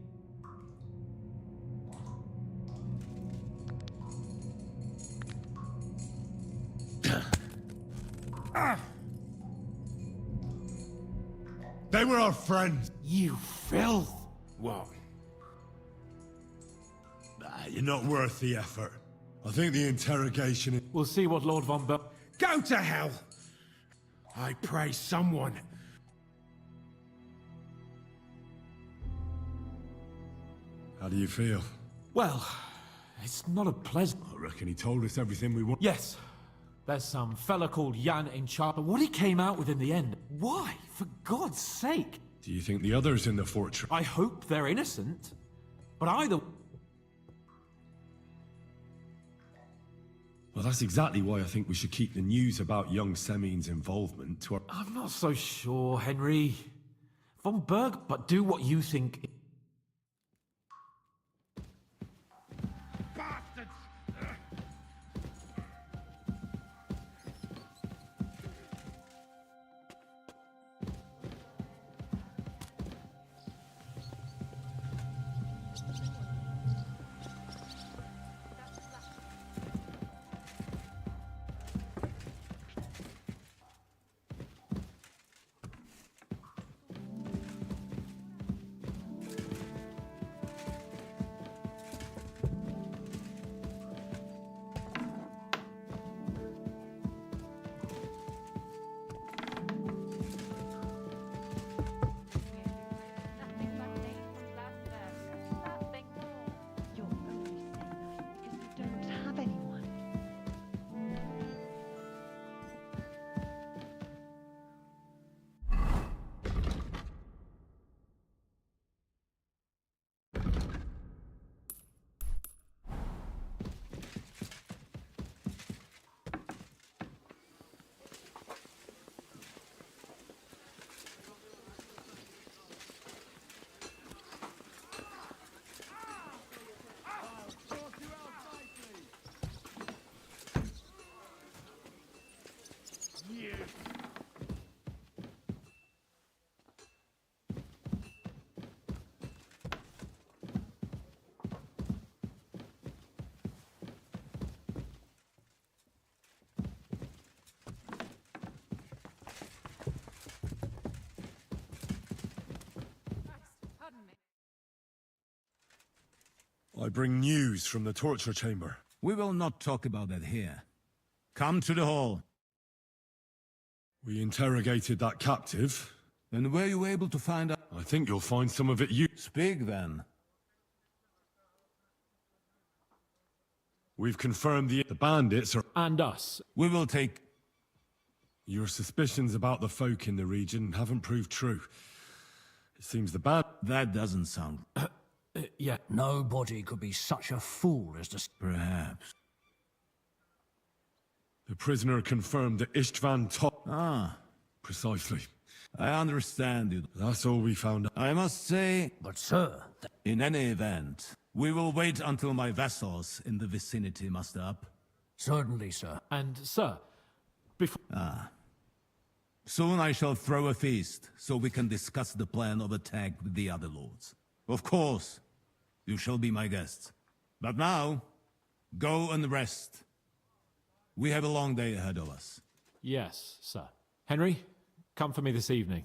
They were our friends. You filth. What? You're not worth the effort. I think the interrogation... We'll see what Lord von Ber... Go to hell! I pray someone... How do you feel? Well, it's not a pleasant... I reckon he told us everything we want. Yes. There's some fella called Jan in charge, but what he came out with in the end... Why? For God's sake! Do you think the others in the fortress... I hope they're innocent. But either... Well, that's exactly why I think we should keep the news about young Semin's involvement to our... I'm not so sure, Henry. Von Berg, but do what you think... Bastards! I bring news from the torture chamber. We will not talk about that here. Come to the hall. We interrogated that captive. Then were you able to find out? I think you'll find some of it you... Speak then. We've confirmed the bandits are... And us. We will take... Your suspicions about the folk in the region haven't proved true. It seems the band... That doesn't sound... Yeah. Nobody could be such a fool as to... Perhaps. The prisoner confirmed that Istvan Ah. Precisely. I understand you. That's all we found. I must say... But, sir... In any event, we will wait until my vessels in the vicinity muster up. Certainly, sir. And, sir, before... Soon I shall throw a feast, so we can discuss the plan of attack with the other lords. Of course, you shall be my guests. But now, go and rest. We have a long day ahead of us. Yes, sir. Henry, come for me this evening.